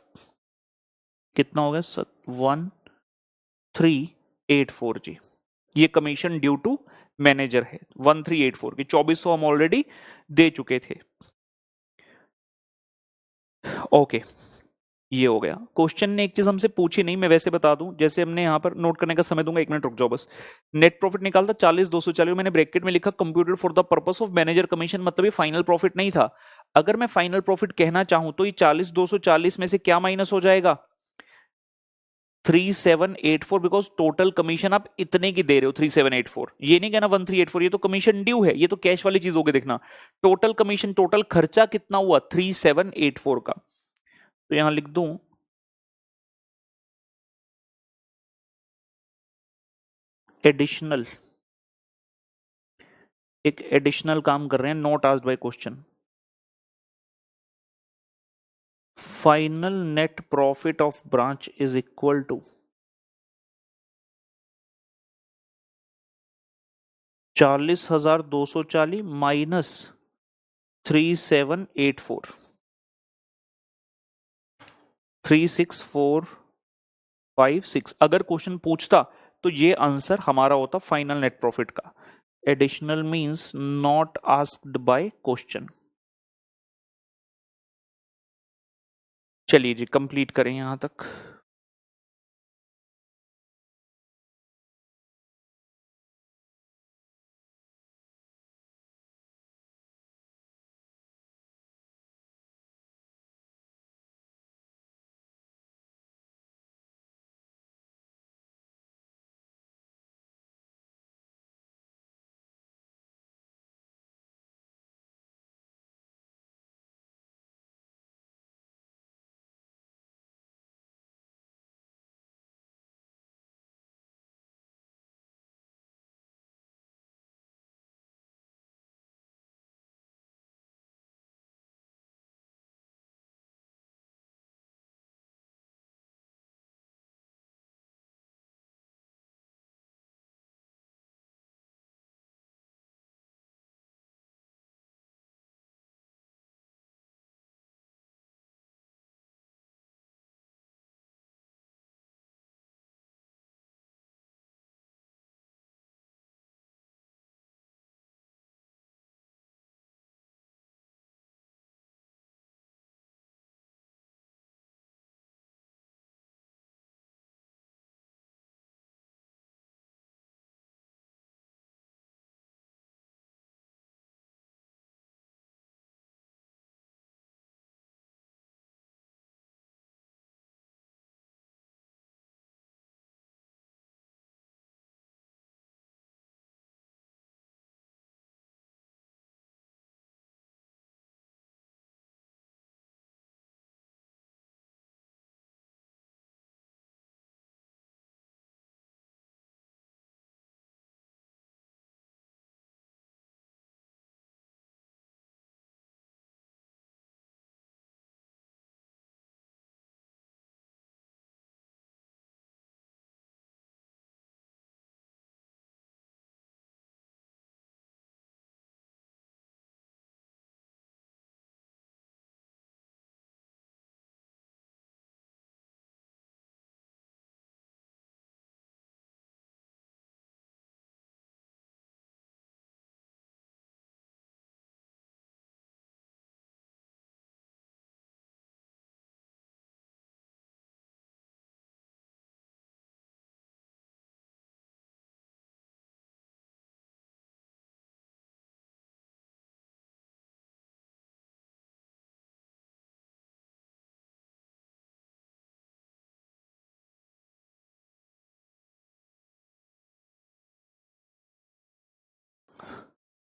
Speaker 1: कितना हो गया? 1384 जी। ये कमीशन ड्यू टू मैनेजर है 1384 की। 2400 हम ऑलरेडी दे चुके थे। ओके, ये हो गया। क्वेश्चन ने एक चीज हमसे पूछी नहीं, मैं वैसे बता दूं, जैसे हमने यहां पर नोट करने का समय दूंगा, 1 मिनट रुक जाओ बस। नेट प्रॉफिट निकालता 40,240, मैंने ब्रैकेट में लिखा computed for the purpose of manager commission, मतलब ये फाइनल प्रॉफिट नहीं था। अगर मैं फाइनल प्रॉफिट कहना चाहूं तो ये 40,240 में से क्या माइनस हो जाएगा? 3784, बिकॉज टोटल कमीशन आप इतने की दे रहे हो 3784, ये नहीं कहना 1384, ये तो कमीशन ड्यू है, ये तो कैश वाली चीज होगी। देखना टोटल कमीशन, टोटल खर्चा कितना हुआ 3784 का। तो यहां लिख दूं एडिशनल, एक एडिशनल काम कर रहे हैं, not asked by question. Final net profit of branch is equal to 40,240 minus 3784, 36456। अगर क्वेश्चन पूछता तो ये आंसर हमारा होता फाइनल नेट प्रॉफिट का। Additional means not asked by question. चलिए जी, कंप्लीट करें यहां तक।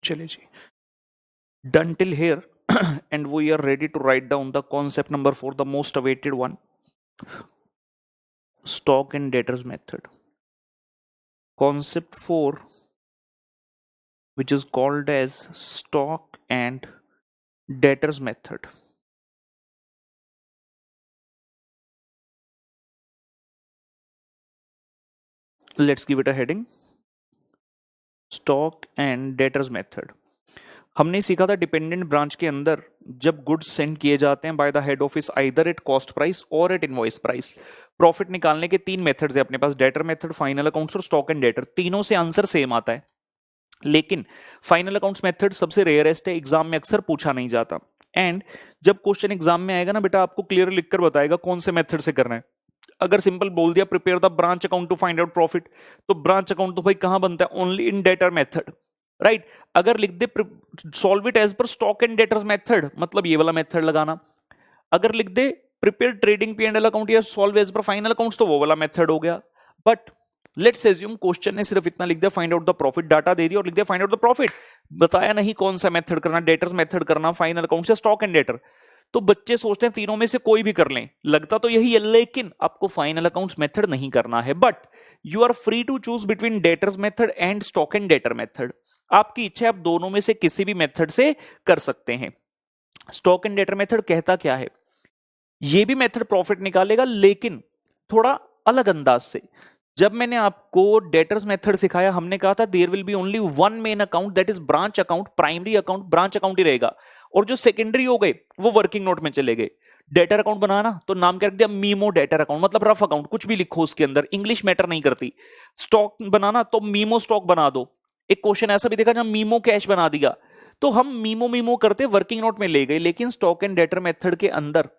Speaker 1: चलिए जी, done till here and we are ready to write down the concept number 4, the most awaited one, stock and debtors method. Concept 4, which is called as stock and debtors method. Let's give it a heading, stock and debtors method. हमने सीखा था dependent branch के अंदर जब goods send किए जाते हैं by the head office either at cost price और एट इनवॉइस प्राइस, प्रॉफिट निकालने के 3 मेथड्स है अपने पास, डेटर मेथड, फाइनल अकाउंट्स और स्टॉक एंड डेटर. तीनों से आंसर सेम आता है, लेकिन फाइनल अकाउंट्स मेथड सबसे रेयरेस्ट है, एग्जाम में अक्सर पूछा नहीं जाता. एंड जब क्वेश्चन एग्जाम में आएगा ना बेटा, आपको क्लियर लिखकर बताएगा कौन से मेथड से करना है. अगर सिंपल बोल दिया prepare the branch account to find out profit, तो ब्रांच अकाउंट तो भाई कहां बनता है, only in debtor method, right. अगर लिख दे solve it as per stock and debtors method, मतलब ये वाला मेथड लगाना. अगर लिख दे prepare trading P and L account या solve as per final accounts, तो वो वाला मेथड हो गया. बट लेट्स एज्यूम क्वेश्चन ने सिर्फ इतना लिख दिया find out the profit, data दे दिया और लिख दिया फाइंड आउट द प्रॉफिट, बताया नहीं कौन सा मेथड करना, डेटर्स मेथड करना, फाइनल अकाउंट या स्टॉक एंड डेटर. तो बच्चे सोचते हैं तीनों में से कोई भी कर लें, लगता तो यही है, लेकिन आपको फाइनल अकाउंट्स मेथड नहीं करना है. But you are free to choose between debtors method and stock and debtor method. आपकी इच्छा, आप दोनों में से किसी भी मेथड से कर सकते हैं. स्टॉक एंड डेटर मेथड कहता क्या है, ये भी मेथड प्रॉफिट निकालेगा लेकिन थोड़ा अलग अंदाज से. जब मैंने आपको डेटर्स मेथड सिखाया, हमने कहा था there will be only one main account, that is branch account. Primary account branch account ही रहेगा, और जो सेकेंडरी हो गए वो वर्किंग नोट में चले गए. डेटर अकाउंट बनाना तो नाम क्या रख दिया, मीमो डेटर अकाउंट, मतलब रफ अकाउंट, कुछ भी लिखो उसके अंदर, इंग्लिश मैटर नहीं करती. स्टॉक बनाना तो मीमो स्टॉक बना दो. एक क्वेश्चन ऐसा भी देखा जहां मीमो कैश बना दिया, तो हम मीमो मीमो करते वर्किंग नोट में ले गए. लेकिन स्टॉक एंड डेटर मेथड के अंदर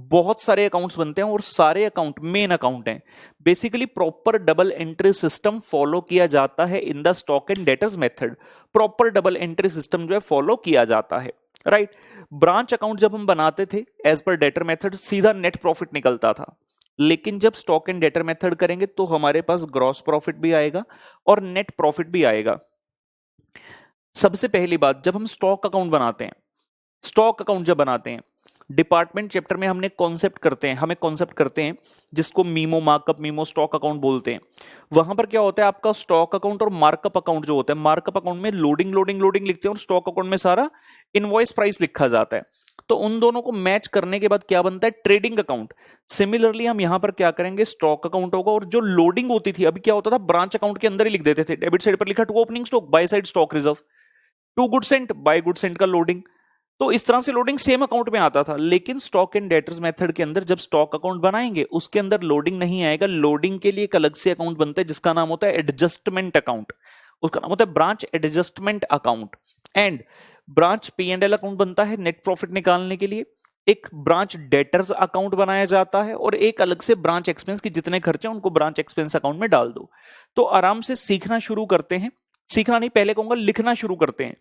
Speaker 1: बहुत सारे अकाउंट्स बनते हैं और सारे अकाउंट मेन अकाउंट हैं. Basically proper double entry system follow किया जाता है इन the stock and debtors method. Proper double entry system जो है फॉलो किया जाता है, राइट. ब्रांच अकाउंट जब हम बनाते थे एज पर डेटर मेथड, सीधा नेट प्रॉफिट निकलता था. लेकिन जब स्टॉक एंड डेटर मेथड करेंगे तो हमारे पास ग्रॉस प्रॉफिट भी आएगा और नेट प्रॉफिट भी आएगा. सबसे पहली बात, जब हम स्टॉक अकाउंट बनाते हैं, स्टॉक अकाउंट जब बनाते हैं, डिपार्टमेंट चैप्टर में हमने कॉन्सेप्ट करते हैं, हमें कॉन्सेप्ट करते हैं जिसको memo markup, memo stock account बोलते हैं. वहां पर क्या होता है, आपका स्टॉक अकाउंट और मार्कअप अकाउंट जो होता है, मार्कअप अकाउंट में लोडिंग लोडिंग लोडिंग लिखते हैं और स्टॉक अकाउंट में सारा इनवॉइस प्राइस लिखा जाता है. तो उन दोनों को मैच करने के बाद क्या बनता है, ट्रेडिंग अकाउंट. सिमिलरली हम यहां पर क्या करेंगे, स्टॉक अकाउंट होगा, और जो लोडिंग होती थी, अभी क्या होता था, ब्रांच अकाउंट के अंदर ही लिख देते थे, डेबिट साइड पर लिखा to opening stock, by side stock reserve, to good sent, by good sent का लोडिंग. तो इस तरह से लोडिंग सेम अकाउंट में आता था. लेकिन स्टॉक एंड डेटर्स मेथड के अंदर जब स्टॉक अकाउंट बनाएंगे उसके अंदर लोडिंग नहीं आएगा. लोडिंग के लिए एक अलग से अकाउंट बनता है जिसका नाम होता है एडजस्टमेंट अकाउंट, उसका नाम होता है branch adjustment account. And branch P and L account बनता है नेट प्रॉफिट निकालने के लिए. एक ब्रांच डेटर्स अकाउंट बनाया जाता है और एक अलग से ब्रांच एक्सपेंस की जितने खर्चे हैं उनको ब्रांच एक्सपेंस अकाउंट में डाल दो. तो आराम से सीखना शुरू करते हैं, सीखना नहीं, पहले कहूंगा लिखना शुरू करते हैं,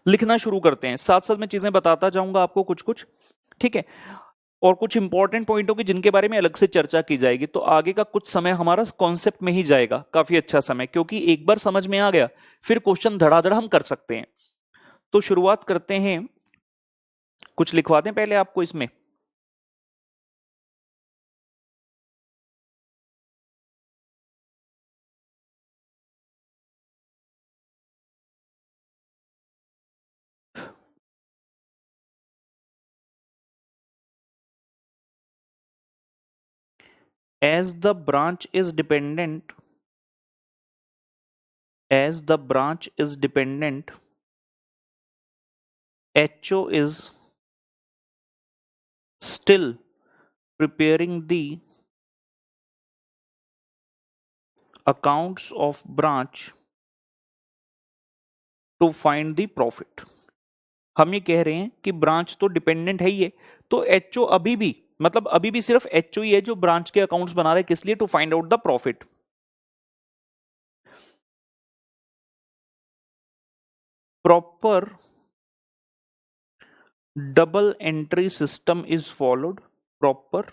Speaker 1: लिखना शुरू करते हैं. साथ साथ मैं चीजें बताता जाऊंगा आपको कुछ कुछ, ठीक है, और कुछ इंपॉर्टेंट पॉइंटों की जिनके बारे में अलग से चर्चा की जाएगी. तो आगे का कुछ समय हमारा कॉन्सेप्ट में ही जाएगा, काफी अच्छा समय, क्योंकि एक बार समझ में आ गया फिर क्वेश्चन धड़ाधड़ हम कर सकते हैं. तो शुरुआत करते हैं, कुछ लिखवा दें पहले आपको इसमें. as the branch is dependent as the branch is dependent, HO is still preparing the accounts of branch to find the profit. हम ये कह रहे हैं कि ब्रांच तो डिपेंडेंट है ही है, तो HO अभी भी, मतलब अभी भी सिर्फ HO ही है जो ब्रांच के अकाउंट्स बना रहे हैं, किस लिए, to find out the profit. Proper double entry system is followed. Proper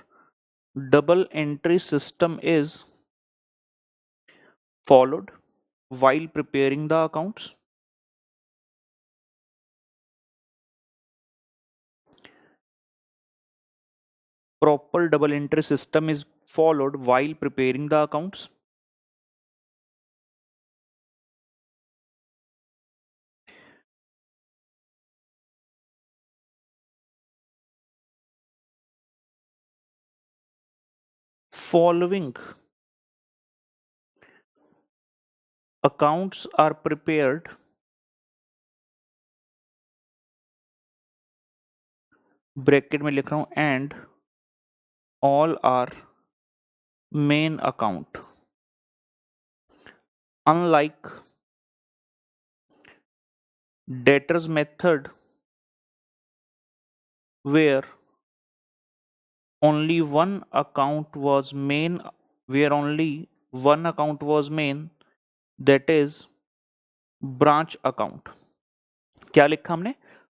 Speaker 1: double entry system is followed while preparing the accounts. proper double entry system is followed while preparing the accounts? Following accounts are prepared bracket में लिख रहा हूं and all are main account. Unlike debtors method where only one account was main, that is branch account. क्या लिखा हमने?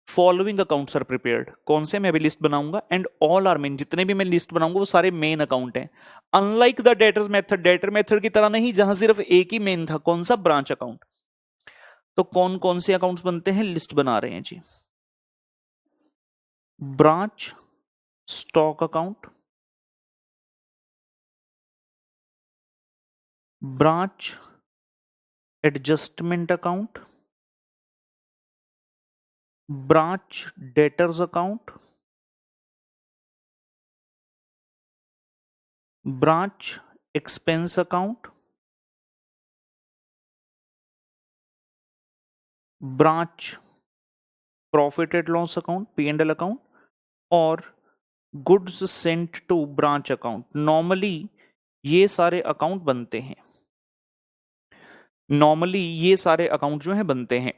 Speaker 1: Following accounts are prepared, कौन से मैं अभी लिस्ट बनाऊंगा, एंड ऑल आर मेन, जितने भी मैं लिस्ट बनाऊंगा वो सारे मेन अकाउंट हैं. Unlike the debtors method, debtor method की तरह नहीं जहां सिर्फ एक ही मेन था, कौन सा? Branch account. तो कौन कौन से अकाउंट्स बनते हैं? लिस्ट बना रहे हैं जी. Branch stock account, branch adjustment account, branch debtors account, branch expense account, branch profit and loss account, P&L account, और goods sent to branch account. Normally ये सारे अकाउंट बनते हैं, जो है बनते हैं.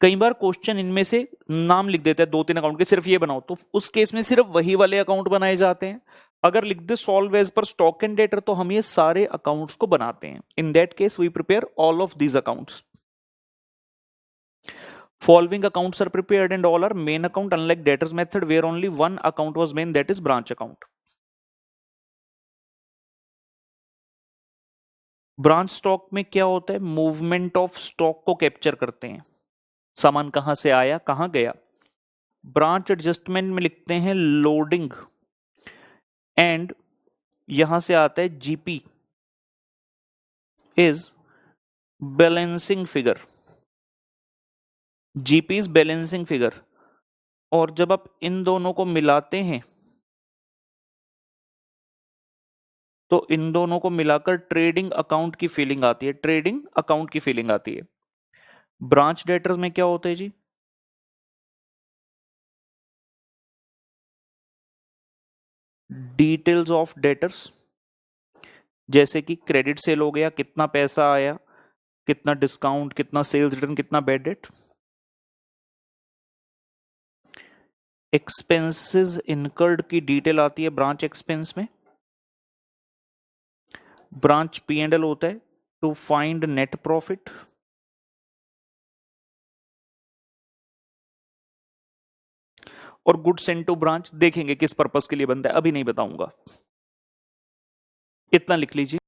Speaker 1: कई बार क्वेश्चन इनमें से नाम लिख देता है 2-3 अकाउंट के, सिर्फ ये बनाओ, तो उस केस में सिर्फ वही वाले अकाउंट बनाए जाते हैं. अगर लिख दे solve as per stock and debtor, तो हम ये सारे अकाउंट्स को बनाते हैं. In that case we prepare all of these accounts. Following accounts are prepared and all are main account, unlike debtors method where only one account was main, that is branch account. Branch stock में क्या होता है? Movement of stock को capture करते हैं, सामान कहां से आया कहां गया. ब्रांच एडजस्टमेंट में लिखते हैं लोडिंग, एंड यहां से आता है GP is balancing figure. GP is balancing figure. और जब आप इन दोनों को मिलाते हैं तो इन दोनों को मिलाकर ट्रेडिंग अकाउंट की फीलिंग आती है. ब्रांच डेटर्स में क्या होता है जी? डिटेल्स ऑफ डेटर्स, जैसे कि क्रेडिट सेल हो गया, कितना पैसा आया, कितना डिस्काउंट, कितना सेल्स रिटर्न, कितना बैड डेट. एक्सपेंसेस इनकर्ड की डिटेल आती है ब्रांच एक्सपेंस में. ब्रांच P&L होता है टू फाइंड नेट प्रॉफिट. और गुड सेंट टू ब्रांच देखेंगे किस पर्पस के लिए बनता है, अभी नहीं बताऊंगा. इतना लिख लीजिए.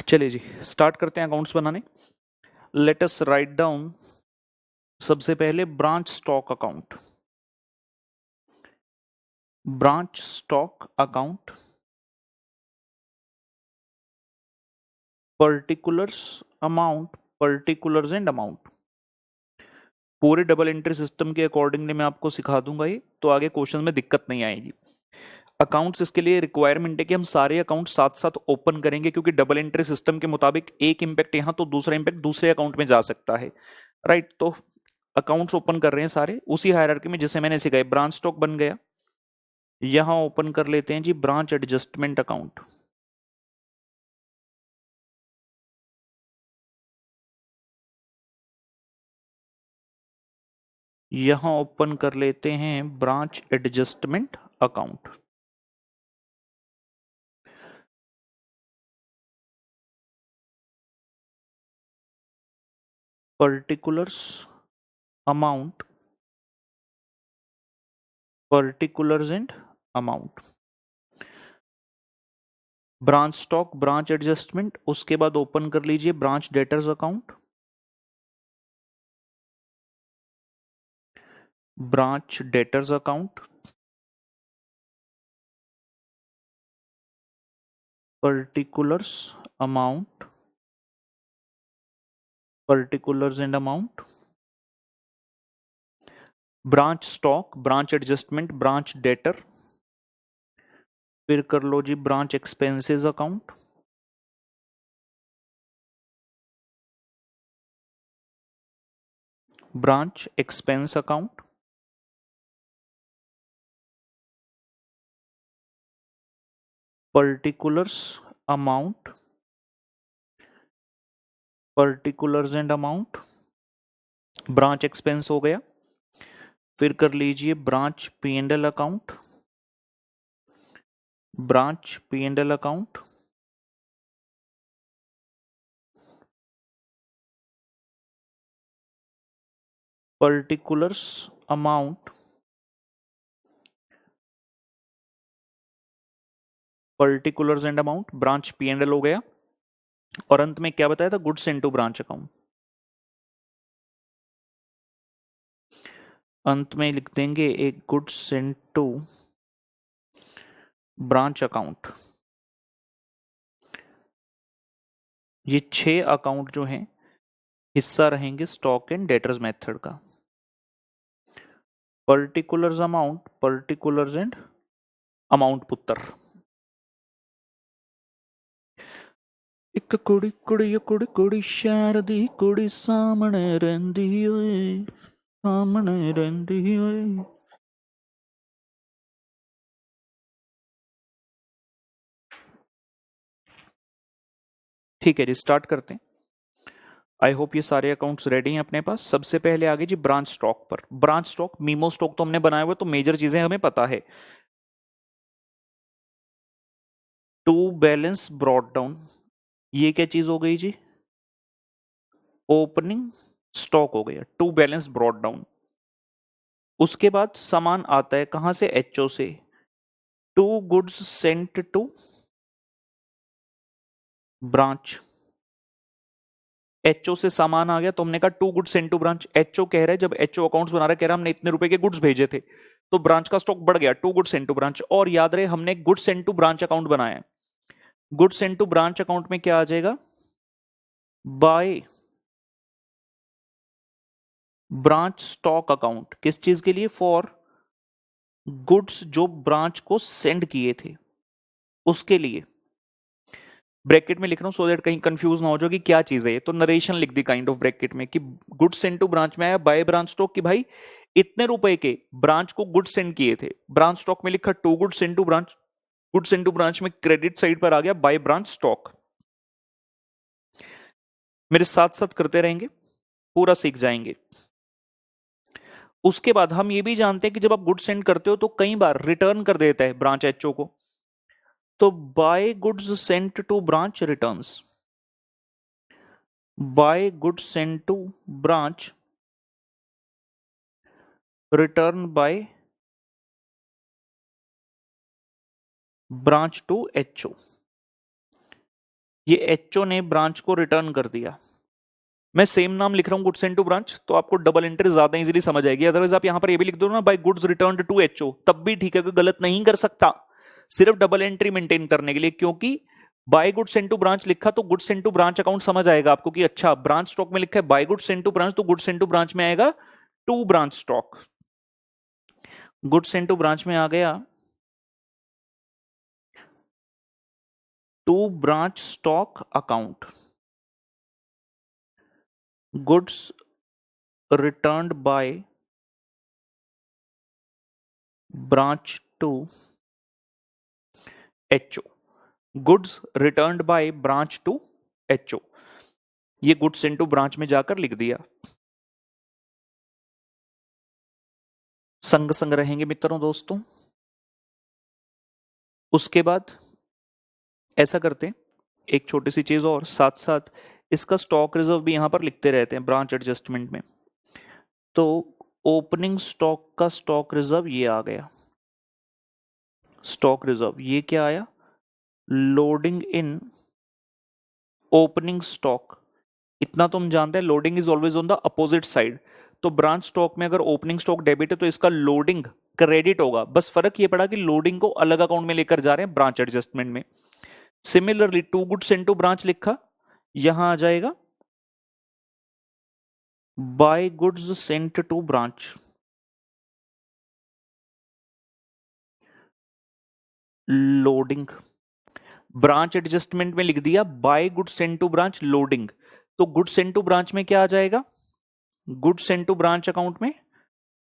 Speaker 1: चलिए जी स्टार्ट करते हैं अकाउंट्स बनाने। लेट अस राइट डाउन सबसे पहले branch stock account. Branch stock account, particulars amount, particulars and amount. पूरे डबल एंट्री सिस्टम के अकॉर्डिंगली मैं आपको सिखा दूंगा ये, तो आगे क्वेश्चन में दिक्कत नहीं आएगी। अकाउंट्स इसके लिए रिक्वायरमेंट है कि हम सारे अकाउंट साथ साथ ओपन करेंगे, क्योंकि डबल एंट्री सिस्टम के मुताबिक एक इंपैक्ट यहाँ तो दूसरा इंपैक्ट दूसरे अकाउंट में जा सकता है, राइट। तो अकाउंट्स ओपन कर रहे हैं सारे उसी हायरार्की में जिसे मैंने सिखाया। ब्रांच स्टॉक बन गया, यहां ओपन कर लेते हैं जी ब्रांच एडजस्टमेंट अकाउंट। यहां ओपन कर लेते हैं branch adjustment account. Particulars amount, particulars and amount. Branch stock, branch adjustment, उसके बाद ओपन कर लीजिए branch debtors account. Branch debtors account, particulars amount, particulars and amount. Branch stock, branch adjustment, branch debtor, फिर कर लो जी branch expenses account. Branch expense account, particulars amount, particulars and amount. Branch expense हो गया, फिर कर लीजिए branch P and L account. Branch P and L account, particulars amount, particulars and amount. Branch P and L हो गया, और अंत में क्या बताया था, गुड्स इनटू ब्रांच अकाउंट। अंत में लिख देंगे एक गुड्स इनटू ब्रांच अकाउंट। ये 6 अकाउंट जो हैं हिस्सा रहेंगे स्टॉक एंड डेटर्स मेथड का। Particulars amount, particulars and amount पुत्र। एक कुड़ी कुड़ी कुड़ी कुड़ी शहर दी कुड़ी सामने रहिंदी ओए, सामने रहिंदी ओए। ठीक है जी स्टार्ट करते हैं। आई होप ये सारे अकाउंट्स रेडी हैं अपने पास। सबसे पहले आगे जी ब्रांच स्टॉक पर। ब्रांच स्टॉक मीमो स्टॉक तो हमने बनाया हुआ, तो मेजर चीजें हमें पता है। टू बैलेंस ब्रॉट डाउन, ये क्या चीज हो गई जी, ओपनिंग स्टॉक हो गया, टू बैलेंस ब्रॉट डाउन। उसके बाद सामान आता है कहां से, एचओ से। To goods sent to branch. HO से सामान आ गया तो हमने कहा to goods sent to branch. HO कह रहा है, जब एचओ अकाउंट्स बना रहा है, कह रहा है हमने इतने रुपए के गुड्स भेजे थे, तो ब्रांच का स्टॉक बढ़ गया, to goods sent to branch. और याद रहे हमने goods sent to branch account बनाया है। Goods sent to branch account में क्या आ जाएगा, बाय ब्रांच स्टॉक अकाउंट। किस चीज के लिए, फॉर गुड्स जो ब्रांच को सेंड किए थे उसके लिए। ब्रैकेट में लिख रहा हूं सो दैट कहीं कंफ्यूज ना हो जाए कि क्या चीज है ये, तो नरेशन लिख दी काइंड ऑफ ब्रैकेट में कि गुड्स सेंड टू ब्रांच में आया बाय ब्रांच स्टॉक, कि भाई इतने रुपए के ब्रांच को गुड्स सेंड किए थे। ब्रांच स्टॉक में लिखा to goods send to branch, goods send to branch में क्रेडिट साइड पर आ गया बाय ब्रांच स्टॉक। मेरे साथ साथ करते रहेंगे, पूरा सीख जाएंगे। उसके बाद हम ये भी जानते हैं कि जब आप गुड्स सेंड करते हो तो कई बार रिटर्न कर देता है ब्रांच एचओ को, तो by goods sent to branch returns. By goods sent to branch return by branch to HO. ये एचओ ने ब्रांच को रिटर्न कर दिया। मैं सेम नाम लिख रहा हूं गुड्स एंड टू ब्रांच, तो आपको डबल एंट्री ज्यादा इजीली समझ आएगी। अदरवाइज आप यहां पर ये भी लिख दो ना, by goods returned to HO, तब भी ठीक है, कोई गलत नहीं कर सकता, सिर्फ डबल एंट्री मेंटेन करने के लिए। क्योंकि by goods and to branch लिखा तो goods and to branch account समझ आएगा आपको कि अच्छा ब्रांच स्टॉक में लिखा है by goods and to branch, तो गुड्स एंड टू ब्रांच में आएगा to branch stock. Goods and to branch में आ गया to branch stock account, goods returned by branch to HO, goods returned by branch to HO, ये goods into branch में जाकर लिख दिया। संग संग रहेंगे मित्रों दोस्तों। उसके बाद ऐसा करते हैं, एक छोटी सी चीज और, साथ साथ इसका स्टॉक रिजर्व भी यहां पर लिखते रहते हैं ब्रांच एडजस्टमेंट में। तो ओपनिंग स्टॉक का स्टॉक रिजर्व ये आ गया, स्टॉक रिजर्व ये क्या आया, लोडिंग इन ओपनिंग स्टॉक। इतना तो हम जानते हैं loading is always on the opposite side, तो ब्रांच स्टॉक में अगर ओपनिंग स्टॉक डेबिट है तो इसका लोडिंग क्रेडिट होगा। बस फर्क ये पड़ा कि लोडिंग को अलग अकाउंट में लेकर जा रहे हैं ब्रांच एडजस्टमेंट में। Similarly to goods into branch लिखा, यहां आ जाएगा by goods sent to branch, loading. Branch adjustment में लिख दिया by goods sent to branch loading, तो गुड्स सेंट टू ब्रांच में क्या आ जाएगा, goods sent to branch account में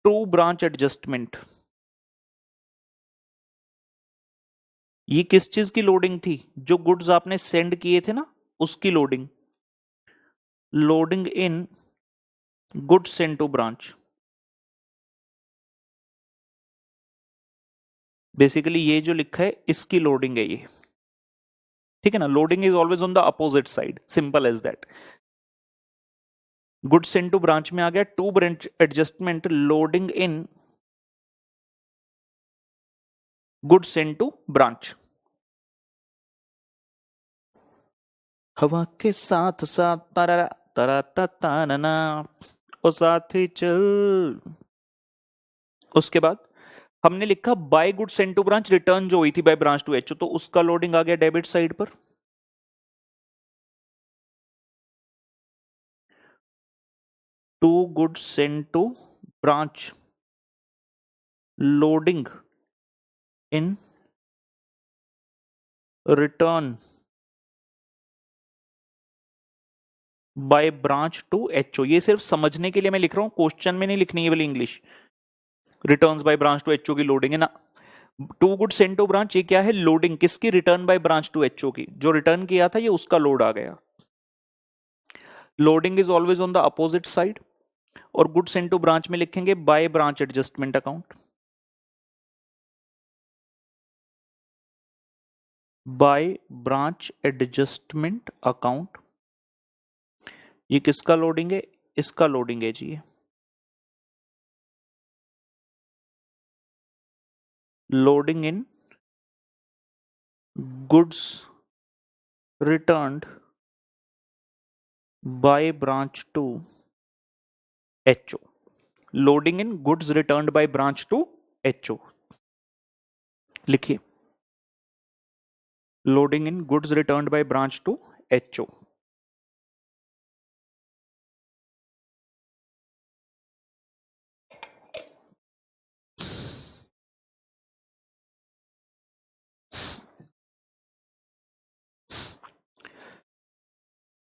Speaker 1: टू ब्रांच एडजस्टमेंट। ये किस चीज की लोडिंग थी, जो गुड्स आपने सेंड किए थे ना उसकी loading, loading in goods sent to branch. Basically ये जो लिखा है इसकी लोडिंग है ये, ठीक है ना। Loading is always on the opposite side, simple as that. Goods sent to branch में आ गया to branch adjustment, loading in goods sent to branch. हवा के साथ साथ तारा तारा ताना ओ साथी चल। उसके बाद हमने लिखा by goods sent to branch, return जो हुई थी बाय ब्रांच टू एचओ, तो उसका लोडिंग आ गया डेबिट साइड पर। To goods sent to branch, loading in return by branch to HO. ये सिर्फ समझने के लिए मैं लिख रहा हूं, क्वेश्चन में नहीं लिखनी है वाली English. Returns by branch to HO की लोडिंग है ना। To goods sent to branch, ये क्या है, लोडिंग किसकी, return by branch to HO की। जो रिटर्न किया था ये उसका लोड आ गया। Loading is always on the opposite side, और गुड्स सेंट टू ब्रांच में लिखेंगे by branch adjustment account, by branch adjustment account. ये किसका लोडिंग है, इसका लोडिंग है जी। Loading in goods returned by branch to HO, loading in goods returned by branch to HO. लिखिए loading in goods returned by branch to HO.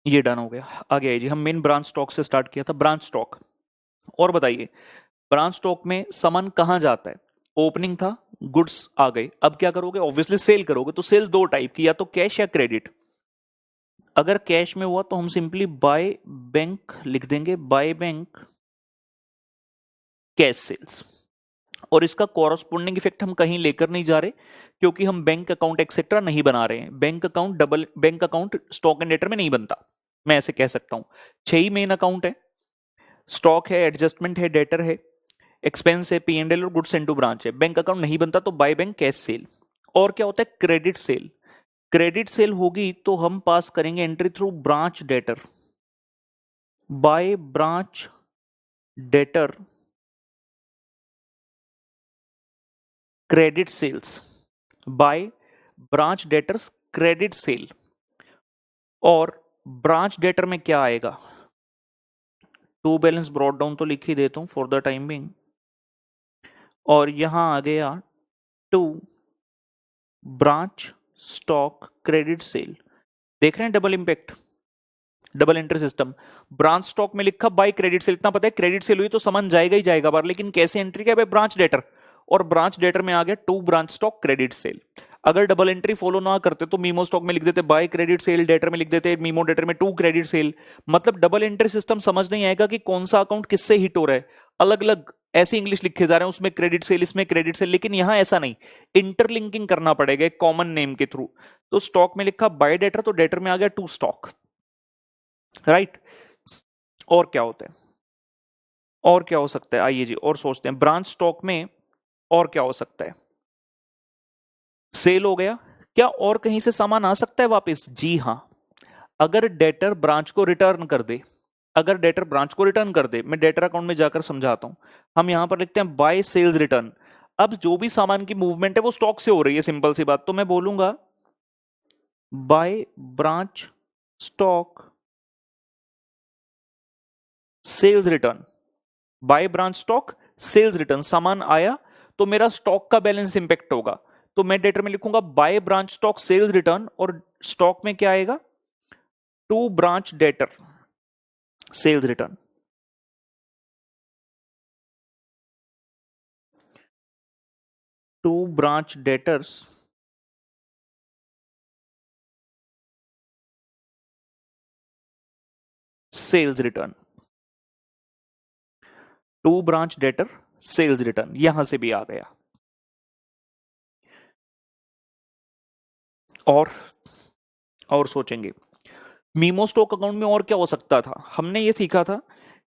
Speaker 1: ये done हो गया। आगे आइए जी, हम मेन ब्रांच स्टॉक से स्टार्ट किया था, ब्रांच स्टॉक। और बताइए ब्रांच स्टॉक में सामान कहां जाता है, ओपनिंग था, गुड्स आ गए, अब क्या करोगे, ऑब्वियसली सेल करोगे। तो सेल दो टाइप की, या तो कैश या क्रेडिट। अगर कैश में हुआ तो हम सिंपली बाय बैंक लिख देंगे, बाय बैंक कैश सेल्स। और इसका कॉरस्पॉन्डिंग इफेक्ट हम कहीं लेकर नहीं जा रहे, क्योंकि हम बैंक अकाउंट एक्सेट्रा नहीं बना रहे हैं। Bank account double bank account stock and debtor में नहीं बनता, मैं ऐसे कह सकता हूं। 6 ही मेन अकाउंट है, स्टॉक है, एडजस्टमेंट है, डेटर है, एक्सपेंस है, P&L और गुड्स इनटू ब्रांच है। बैंक अकाउंट नहीं बनता, तो बाय बैंक कैश सेल। और क्या होता है, क्रेडिट सेल। क्रेडिट सेल होगी तो हम पास करेंगे entry through branch debtor, by branch debtor credit sales, by branch debtors credit sale. और ब्रांच डेटर में क्या आएगा, टू बैलेंस ब्रॉट डाउन तो लिख ही देता हूं फॉर द टाइम बिंग, और यहां आ गया to branch stock credit sale. देख रहे हैं double impact, double entry system. Branch stock में लिखा बाय क्रेडिट सेल, इतना पता है क्रेडिट सेल हुई तो समझ जाएगा ही जाएगा बार, लेकिन कैसे एंट्री क्या है, ब्रांच डेटर, और ब्रांच डेटर में आ गया to branch stock credit sale. अगर डबल एंट्री फॉलो ना करते तो मीमो स्टॉक में लिख देते बाय क्रेडिट सेल, डेटर में लिख देते मीमो डेटर में टू क्रेडिट सेल। मतलब डबल एंट्री सिस्टम समझ नहीं आएगा कि कौन सा अकाउंट किससे हिट हो रहा है, अलग अलग ऐसे इंग्लिश लिखे जा रहे हैं, उसमें क्रेडिट सेल इसमें क्रेडिट सेल, लेकिन यहां ऐसा नहीं, इंटरलिंकिंग करना पड़ेगा एक कॉमन नेम के थ्रू। तो स्टॉक में लिखा बाय डेटर तो डेटर में आ गया टू स्टॉक, राइट। और क्या होता है, और क्या हो सकता है, आइए जी और सोचते हैं। ब्रांच स्टॉक में और क्या हो सकता है, सेल हो गया, क्या और कहीं से सामान आ सकता है वापस, जी हां, अगर डेटर ब्रांच को रिटर्न कर दे, अगर डेटर ब्रांच को रिटर्न कर दे, मैं डेटर अकाउंट में जाकर समझाता हूं। हम यहां पर लिखते हैं बाय सेल्स रिटर्न। अब जो भी सामान की मूवमेंट है वो स्टॉक से हो रही है, सिंपल सी बात, तो मैं बोलूंगा by branch stock sales return, by branch stock sales return, सामान आया तो मेरा स्टॉक का बैलेंस इंपैक्ट होगा, तो मैं डेटर में लिखूंगा by branch stock sales return, और स्टॉक में क्या आएगा, to branch debtor sales return, to branch debtors sales return, to branch debtor sales return, यहां से भी आ गया। और सोचेंगे मीमो स्टॉक अकाउंट में और क्या हो सकता था, हमने ये सीखा था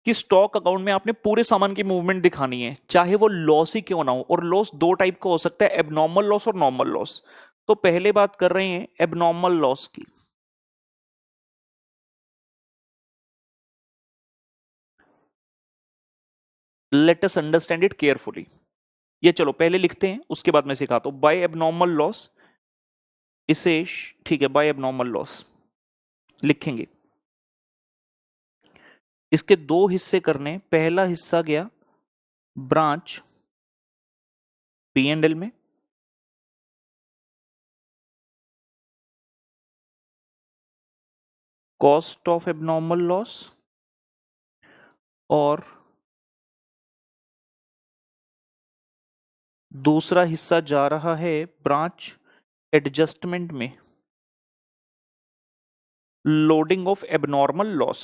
Speaker 1: कि स्टॉक अकाउंट में आपने पूरे सामान की मूवमेंट दिखानी है, चाहे वो लॉस ही क्यों ना हो, और लॉस दो टाइप का हो सकता है, एबनॉर्मल लॉस और नॉर्मल लॉस। तो पहले बात कर रहे हैं एबनॉर्मल लॉस की। Let us understand it carefully. ये चलो पहले लिखते हैं, उसके बाद मैं सिखाता हूं। बाय एबनॉर्मल लॉस, इसे ठीक है, बाय एबनॉर्मल लॉस लिखेंगे। इसके दो हिस्से करने, पहला हिस्सा गया ब्रांच पी एंड एल में, कॉस्ट ऑफ एबनॉर्मल लॉस, और दूसरा हिस्सा जा रहा है ब्रांच एडजस्टमेंट में, loading of abnormal loss,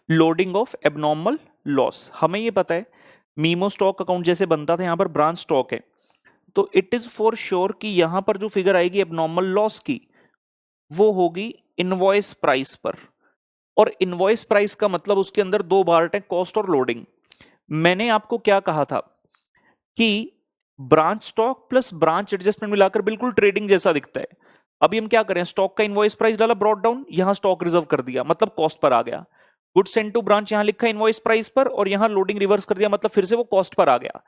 Speaker 1: loading of abnormal loss. हमें ये पता है मीमो स्टॉक अकाउंट जैसे बनता था, यहां पर ब्रांच स्टॉक है, तो इट इज फॉर श्योर कि यहां पर जो फिगर आएगी एबनॉर्मल लॉस की, वो होगी इनवॉइस प्राइस पर। और इनवॉइस प्राइस का मतलब उसके अंदर दो पार्ट है, कॉस्ट और लोडिंग। मैंने आपको क्या कहा था कि branch stock plus branch adjustment मिलाकर बिल्कुल ट्रेडिंग जैसा दिखता है। अभी हम क्या करें, स्टॉक का इनवॉइस प्राइस डाला, ब्रॉट डाउन, यहां स्टॉक रिजर्व कर दिया, मतलब कॉस्ट पर आ गया। गुड्स सेंड टू ब्रांच यहां लिखा इनवॉइस प्राइस पर, और यहां लोडिंग रिवर्स कर दिया, मतलब फिर से वो कॉस्ट पर आ गया।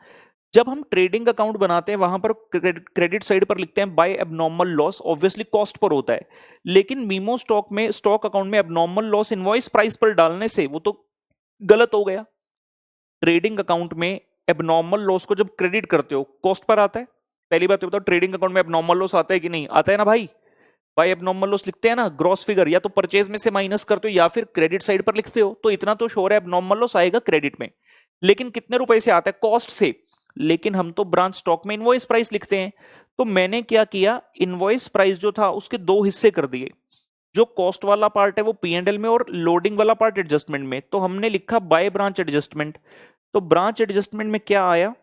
Speaker 1: जब हम ट्रेडिंग अकाउंट बनाते हैं वहां पर क्रेडिट साइड पर लिखते हैं by abnormal loss, obviously cost पर होता है। लेकिन मीमो स्टॉक में, स्टॉक अकाउंट में एबनॉर्मल लॉस इनवॉइस प्राइस पर डालने से वो तो गलत हो गया। ट्रेडिंग अकाउंट में एबनॉर्मल लॉस को जब क्रेडिट करते हो कॉस्ट पर आता है। पहली बात तो बताओ, ट्रेडिंग अकाउंट में एबनॉर्मल लॉस आता है कि नहीं आता है ना भाई, बाय एबनॉर्मल लॉस लिखते हैं ना, ग्रॉस फिगर या तो परचेज में से माइनस करते हो या फिर क्रेडिट साइड पर लिखते हो, तो इतना तो श्योर है एबनॉर्मल लॉस आएगा क्रेडिट में। लेकिन कितने रुपए से आता है, कॉस्ट से। लेकिन हम तो ब्रांच स्टॉक में इनवॉइस प्राइस लिखते हैं, तो मैंने क्या किया, इनवॉइस प्राइस जो था उसके दो हिस्से कर दिए, जो कॉस्ट वाला पार्ट है वो पी एंड एल में और लोडिंग वाला पार्ट एडजस्टमेंट में। तो हमने लिखा बाय ब्रांच एडजस्टमेंट। तो ब्रांच एडजस्टमेंट में क्या आया,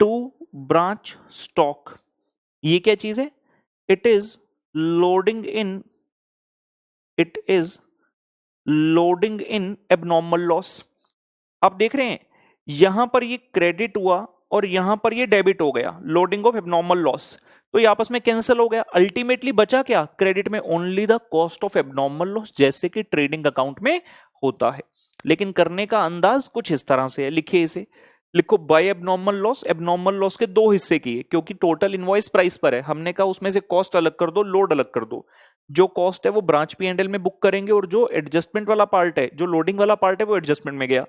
Speaker 1: टू ब्रांच स्टॉक, ये क्या चीज है, it is loading in, it is loading in abnormal loss. आप देख रहे हैं यहां पर ये क्रेडिट हुआ और यहां पर ये डेबिट हो गया, लोडिंग ऑफ एबनॉर्मल लॉस, तो ये आपस में कैंसिल हो गया। अल्टीमेटली बचा क्या क्रेडिट में? Only the cost of abnormal loss, जैसे कि ट्रेडिंग अकाउंट में होता है। लेकिन करने का अंदाज कुछ इस तरह से है, लिखिए इसे, लिखो by abnormal loss. Abnormal loss के दो हिस्से किए, क्योंकि टोटल इनवॉइस प्राइस पर है, हमने कहा उसमें से कॉस्ट अलग कर दो, लोड अलग कर दो। जो कॉस्ट है वो ब्रांच पी एंड एल में बुक करेंगे, और जो एडजस्टमेंट वाला पार्ट है, जो लोडिंग वाला पार्ट है, वो एडजस्टमेंट में गया।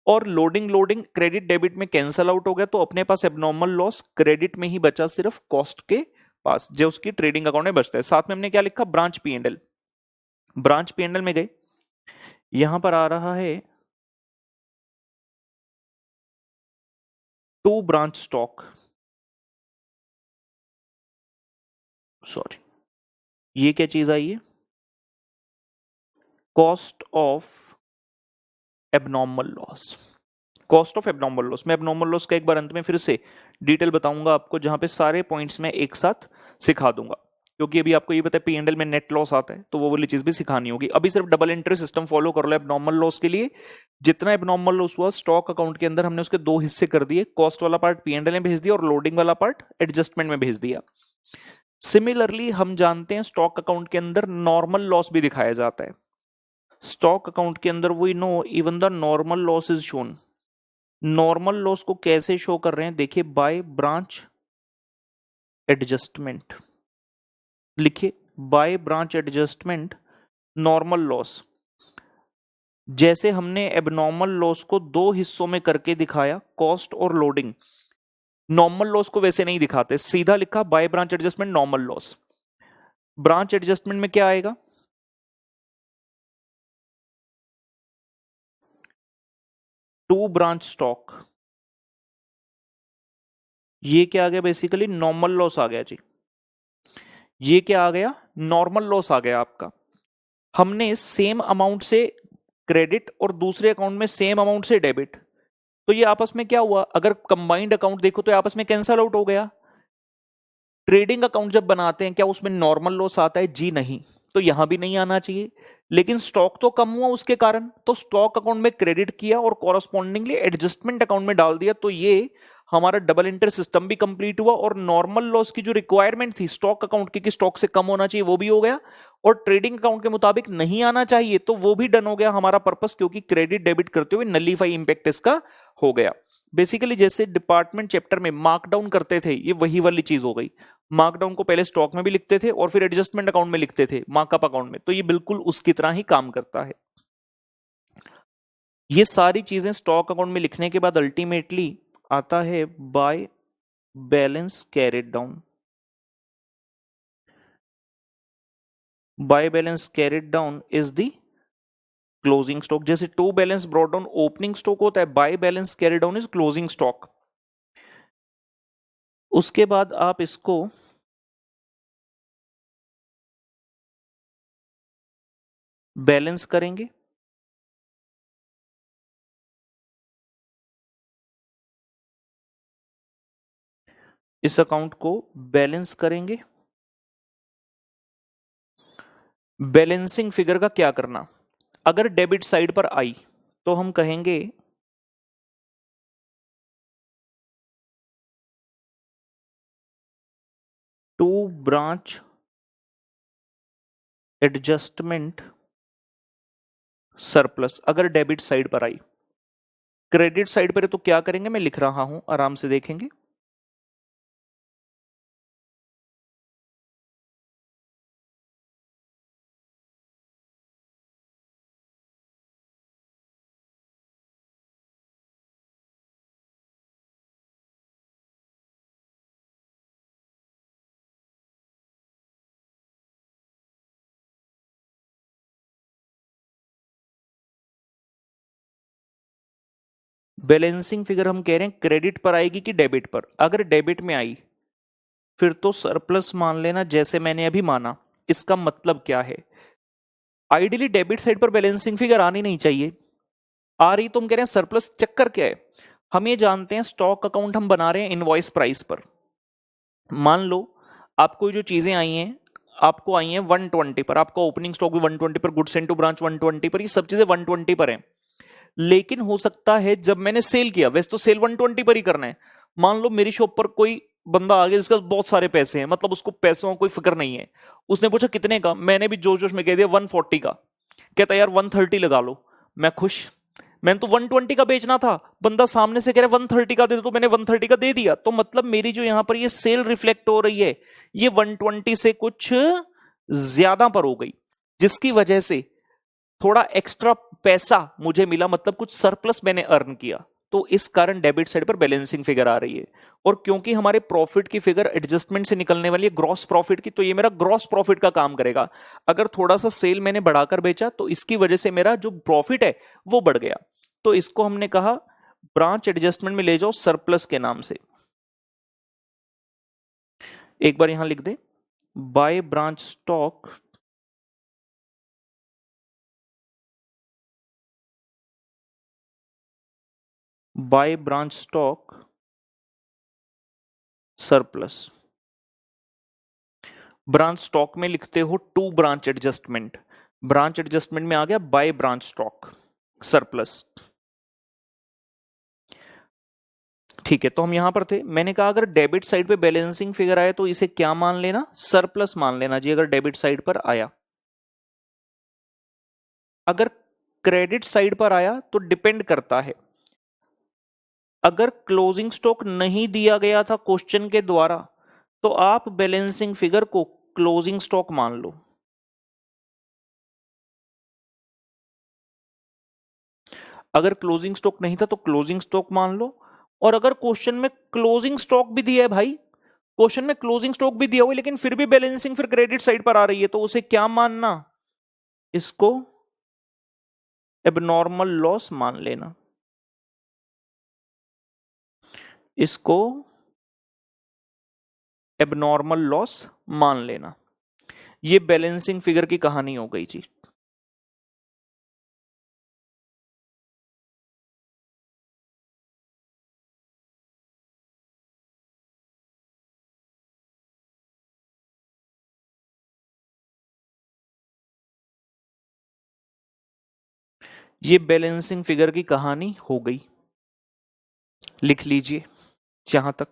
Speaker 1: और लोडिंग क्रेडिट डेबिट में कैंसल आउट हो गया, तो अपने पास एबनॉर्मल लॉस क्रेडिट में ही बचा, सिर्फ कॉस्ट के पास, जो उसकी ट्रेडिंग अकाउंट में बचता है। साथ में हमने क्या लिखा? Branch P and L. Branch P and L में गए, यहां पर आ रहा है टू ब्रांच स्टॉक, सॉरी, ये क्या चीज आई है? Cost of abnormal loss. Cost of abnormal loss, मैं एबनॉर्मल लॉस का एक बार अंत में फिर से डिटेल बताऊंगा आपको, जहां पे सारे पॉइंट्स में एक साथ सिखा दूंगा, क्योंकि अभी आपको ये पता है पी एंड एल में नेट लॉस आता है, तो वो वाली चीज भी सिखानी होगी। अभी सिर्फ डबल एंट्री सिस्टम फॉलो कर लो एबनॉर्मल लॉस के लिए। जितना एबनॉर्मल लॉस हुआ स्टॉक अकाउंट के अंदर, हमने उसके दो हिस्से कर दिए, कॉस्ट वाला पार्ट पी एंड एल में भेज दिया, और लोडिंग वाला पार्ट एडजस्टमेंट में भेज दिया। सिमिलरली हम जानते हैं स्टॉक अकाउंट के अंदर नॉर्मल लॉस भी दिखाया जाता है। स्टॉक अकाउंट के अंदर we know even the normal loss is shown. Normal loss को कैसे शो कर रहे हैं? देखिए, बाय ब्रांच एडजस्टमेंट, लिखिए by branch adjustment normal loss. जैसे हमने एबनॉर्मल लॉस को दो हिस्सों में करके दिखाया, कॉस्ट और लोडिंग, नॉर्मल लॉस को वैसे नहीं दिखाते, सीधा लिखा bye branch adjustment normal loss. Branch adjustment में क्या आएगा? टू ब्रांच स्टॉक, ये क्या आ गया? बेसिकली नॉर्मल लॉस आ गया जी। ये क्या आ गया? नॉर्मल लॉस आ गया आपका। हमने सेम अमाउंट से क्रेडिट और दूसरे अकाउंट में सेम अमाउंट से डेबिट, तो ये आपस में क्या हुआ? अगर कंबाइंड अकाउंट देखो तो आपस में कैंसल आउट हो गया। ट्रेडिंग अकाउंट जब बनाते हैं, क्या उसमें नॉर्मल लॉस आता है? जी नहीं, तो यहां भी नहीं आना चाहिए। लेकिन स्टॉक तो कम हुआ उसके कारण, तो स्टॉक अकाउंट में क्रेडिट किया और कॉरस्पॉन्डिंगली एडजस्टमेंट अकाउंट में डाल दिया, तो ये हमारा डबल एंट्री सिस्टम भी कंप्लीट हुआ, और नॉर्मल लॉस की जो रिक्वायरमेंट थी स्टॉक अकाउंट की कि स्टॉक से कम होना चाहिए, वो भी हो गया, और ट्रेडिंग अकाउंट के मुताबिक नहीं आना चाहिए, तो वो भी डन हो गया हमारा पर्पस, क्योंकि क्रेडिट डेबिट करते हुए नलीफाई इंपैक्ट इसका हो गया। बेसिकली जैसे डिपार्टमेंट चैप्टर में मार्कडाउन करते थे, ये वही वाली चीज हो गई। मार्कडाउन को पहले स्टॉक में भी लिखते थे और फिर एडजस्टमेंट अकाउंट में लिखते थे, मार्कअप अकाउंट में, तो ये बिल्कुल उसकी तरह ही काम करता है। ये सारी चीजें स्टॉक अकाउंट में लिखने के बाद अल्टीमेटली आता है by balance carried down. By balance carried down is the closing stock. जैसे to balance brought down opening stock होता है, by balance carried down is closing stock. उसके बाद आप इसको बैलेंस करेंगे, इस अकाउंट को बैलेंस करेंगे। बैलेंसिंग फिगर का क्या करना? अगर डेबिट साइड पर आई तो हम कहेंगे टू ब्रांच एडजस्टमेंट सरप्लस, अगर डेबिट साइड पर आई। क्रेडिट साइड पर है तो क्या करेंगे? मैं लिख रहा हूं, आराम से देखेंगे। बैलेंसिंग फिगर हम कह रहे हैं क्रेडिट पर आएगी कि डेबिट पर? अगर डेबिट में आई फिर तो सरप्लस मान लेना, जैसे मैंने अभी माना। इसका मतलब क्या है? आइडियली डेबिट साइड पर बैलेंसिंग फिगर आनी नहीं चाहिए, आ रही तो हम कह रहे हैं सरप्लस। चक्कर क्या है? हम ये जानते हैं स्टॉक अकाउंट हम बना रहे हैं इनवॉइस प्राइस पर। मान लो आपको जो चीजें आई हैं, आपको आई हैं 120 पर, आपका ओपनिंग स्टॉक भी 120 पर, गुड्स इनटू ब्रांच 120 पर, ये सब चीजें 120 पर हैं। लेकिन हो सकता है जब मैंने सेल किया, वैसे तो सेल 120 पर ही करना है, मान लो मेरी शॉप पर कोई बंदा आ गया जिसका बहुत सारे पैसे हैं, मतलब उसको पैसों का कोई फिक्र नहीं है। उसने पूछा कितने का, मैंने भी जोश जोश में कह दिया 140 का। कहता यार 130 लगा लो। मैं खुश, मैंने तो 120 का बेचना था, बंदा सामने से कह रहा है 130 का दे दो, तो मैंने 130 का दे दिया। तो मतलब मेरी जो यहां पर ये सेल रिफ्लेक्ट हो रही है, ये 120 से कुछ ज्यादा पर हो गई, जिसकी वजह से थोड़ा एक्स्ट्रा पैसा मुझे मिला, मतलब कुछ सरप्लस मैंने अर्न किया। तो इस कारण डेबिट साइड पर बैलेंसिंग फिगर आ रही है। और क्योंकि हमारे प्रॉफिट की फिगर एडजस्टमेंट से निकलने वाली है ग्रॉस प्रॉफिट की, तो ये मेरा ग्रॉस प्रॉफिट का काम करेगा। अगर थोड़ा सा सेल मैंने बढ़ाकर बेचा तो इसकी वजह से मेरा जो प्रॉफिट है वो बढ़ गया। तो इसको हमने कहा ब्रांच एडजस्टमेंट में ले जाओ सरप्लस के नाम से। एक बार यहां लिख दे, by branch stock by branch stock surplus. Branch stock में लिखते हो to branch adjustment, branch adjustment में आ गया बाय ब्रांच स्टॉक सरप्लस। ठीक है, तो हम यहां पर थे, मैंने कहा अगर डेबिट साइड पे बैलेंसिंग फिगर आए तो इसे क्या मान लेना, सरप्लस मान लेना जी, अगर डेबिट साइड पर आया। अगर क्रेडिट साइड पर आया तो डिपेंड करता है, अगर क्लोजिंग स्टॉक नहीं दिया गया था क्वेश्चन के द्वारा तो आप बैलेंसिंग फिगर को क्लोजिंग स्टॉक मान लो। अगर क्लोजिंग स्टॉक नहीं था तो क्लोजिंग स्टॉक मान लो। और अगर क्वेश्चन में क्लोजिंग स्टॉक भी दिया है भाई, क्वेश्चन में क्लोजिंग स्टॉक भी दिया हुआ है लेकिन फिर भी बैलेंसिंग फिर क्रेडिट साइड पर आ रही है, तो उसे क्या मानना, इसको एबनॉर्मल लॉस मान लेना, इसको एबनॉर्मल लॉस मान लेना। ये बैलेंसिंग फिगर की कहानी हो गई जी। ये बैलेंसिंग फिगर की कहानी हो गई, लिख लीजिए जहां तक।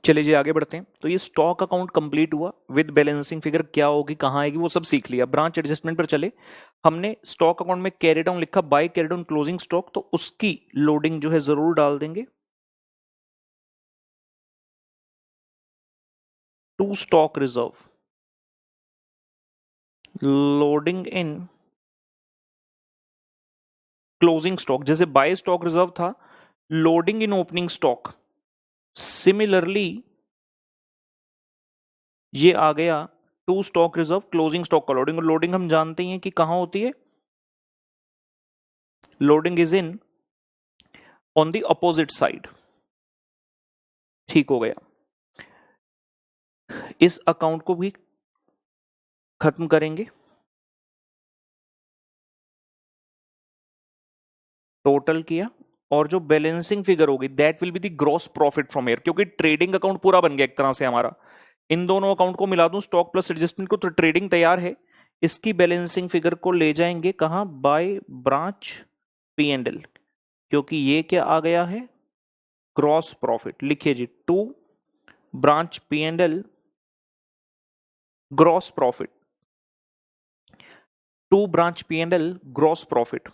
Speaker 1: चलिए जी आगे बढ़ते हैं। तो ये स्टॉक अकाउंट कंप्लीट हुआ, विद बैलेंसिंग फिगर क्या होगी, कहां आएगी, वो सब सीख लिया। ब्रांच एडजस्टमेंट पर चले, हमने स्टॉक अकाउंट में कैरी डाउन लिखा, by carry down closing stock, तो उसकी लोडिंग जो है जरूर डाल देंगे। To stock reserve, loading in closing stock, जैसे बाय स्टॉक रिजर्व था, loading in opening stock. Similarly ये आ गया to stock reserve closing stock का लोडिंग। लोडिंग हम जानते ही हैं कि कहां होती है, loading is in on the opposite side. ठीक हो गया, इस अकाउंट को भी खत्म करेंगे। टोटल किया, और जो बैलेंसिंग फिगर होगी that will be the gross profit from here, क्योंकि ट्रेडिंग अकाउंट पूरा बन गया एक तरह से हमारा। इन दोनों अकाउंट को मिला दूं स्टॉक प्लस एडजस्टमेंट को, तो ट्रेडिंग तैयार है। इसकी बैलेंसिंग फिगर को ले जाएंगे कहां, by branch P and L, क्योंकि ये क्या आ गया है, ग्रॉस प्रॉफिट। लिखिए जी, to branch P and L gross profit, to branch P and L gross profit.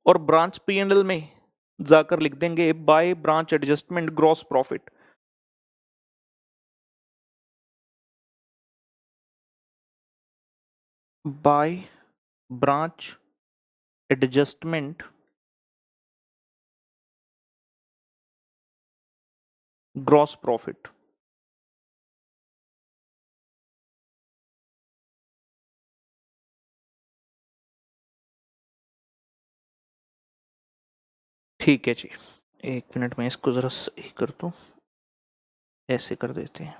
Speaker 1: और ब्रांच पी एंड एल में जाकर लिख देंगे by branch adjustment gross profit. By branch adjustment gross profit. ठीक है जी, एक मिनट में इसको जरा सही कर दूं, ऐसे कर देते हैं।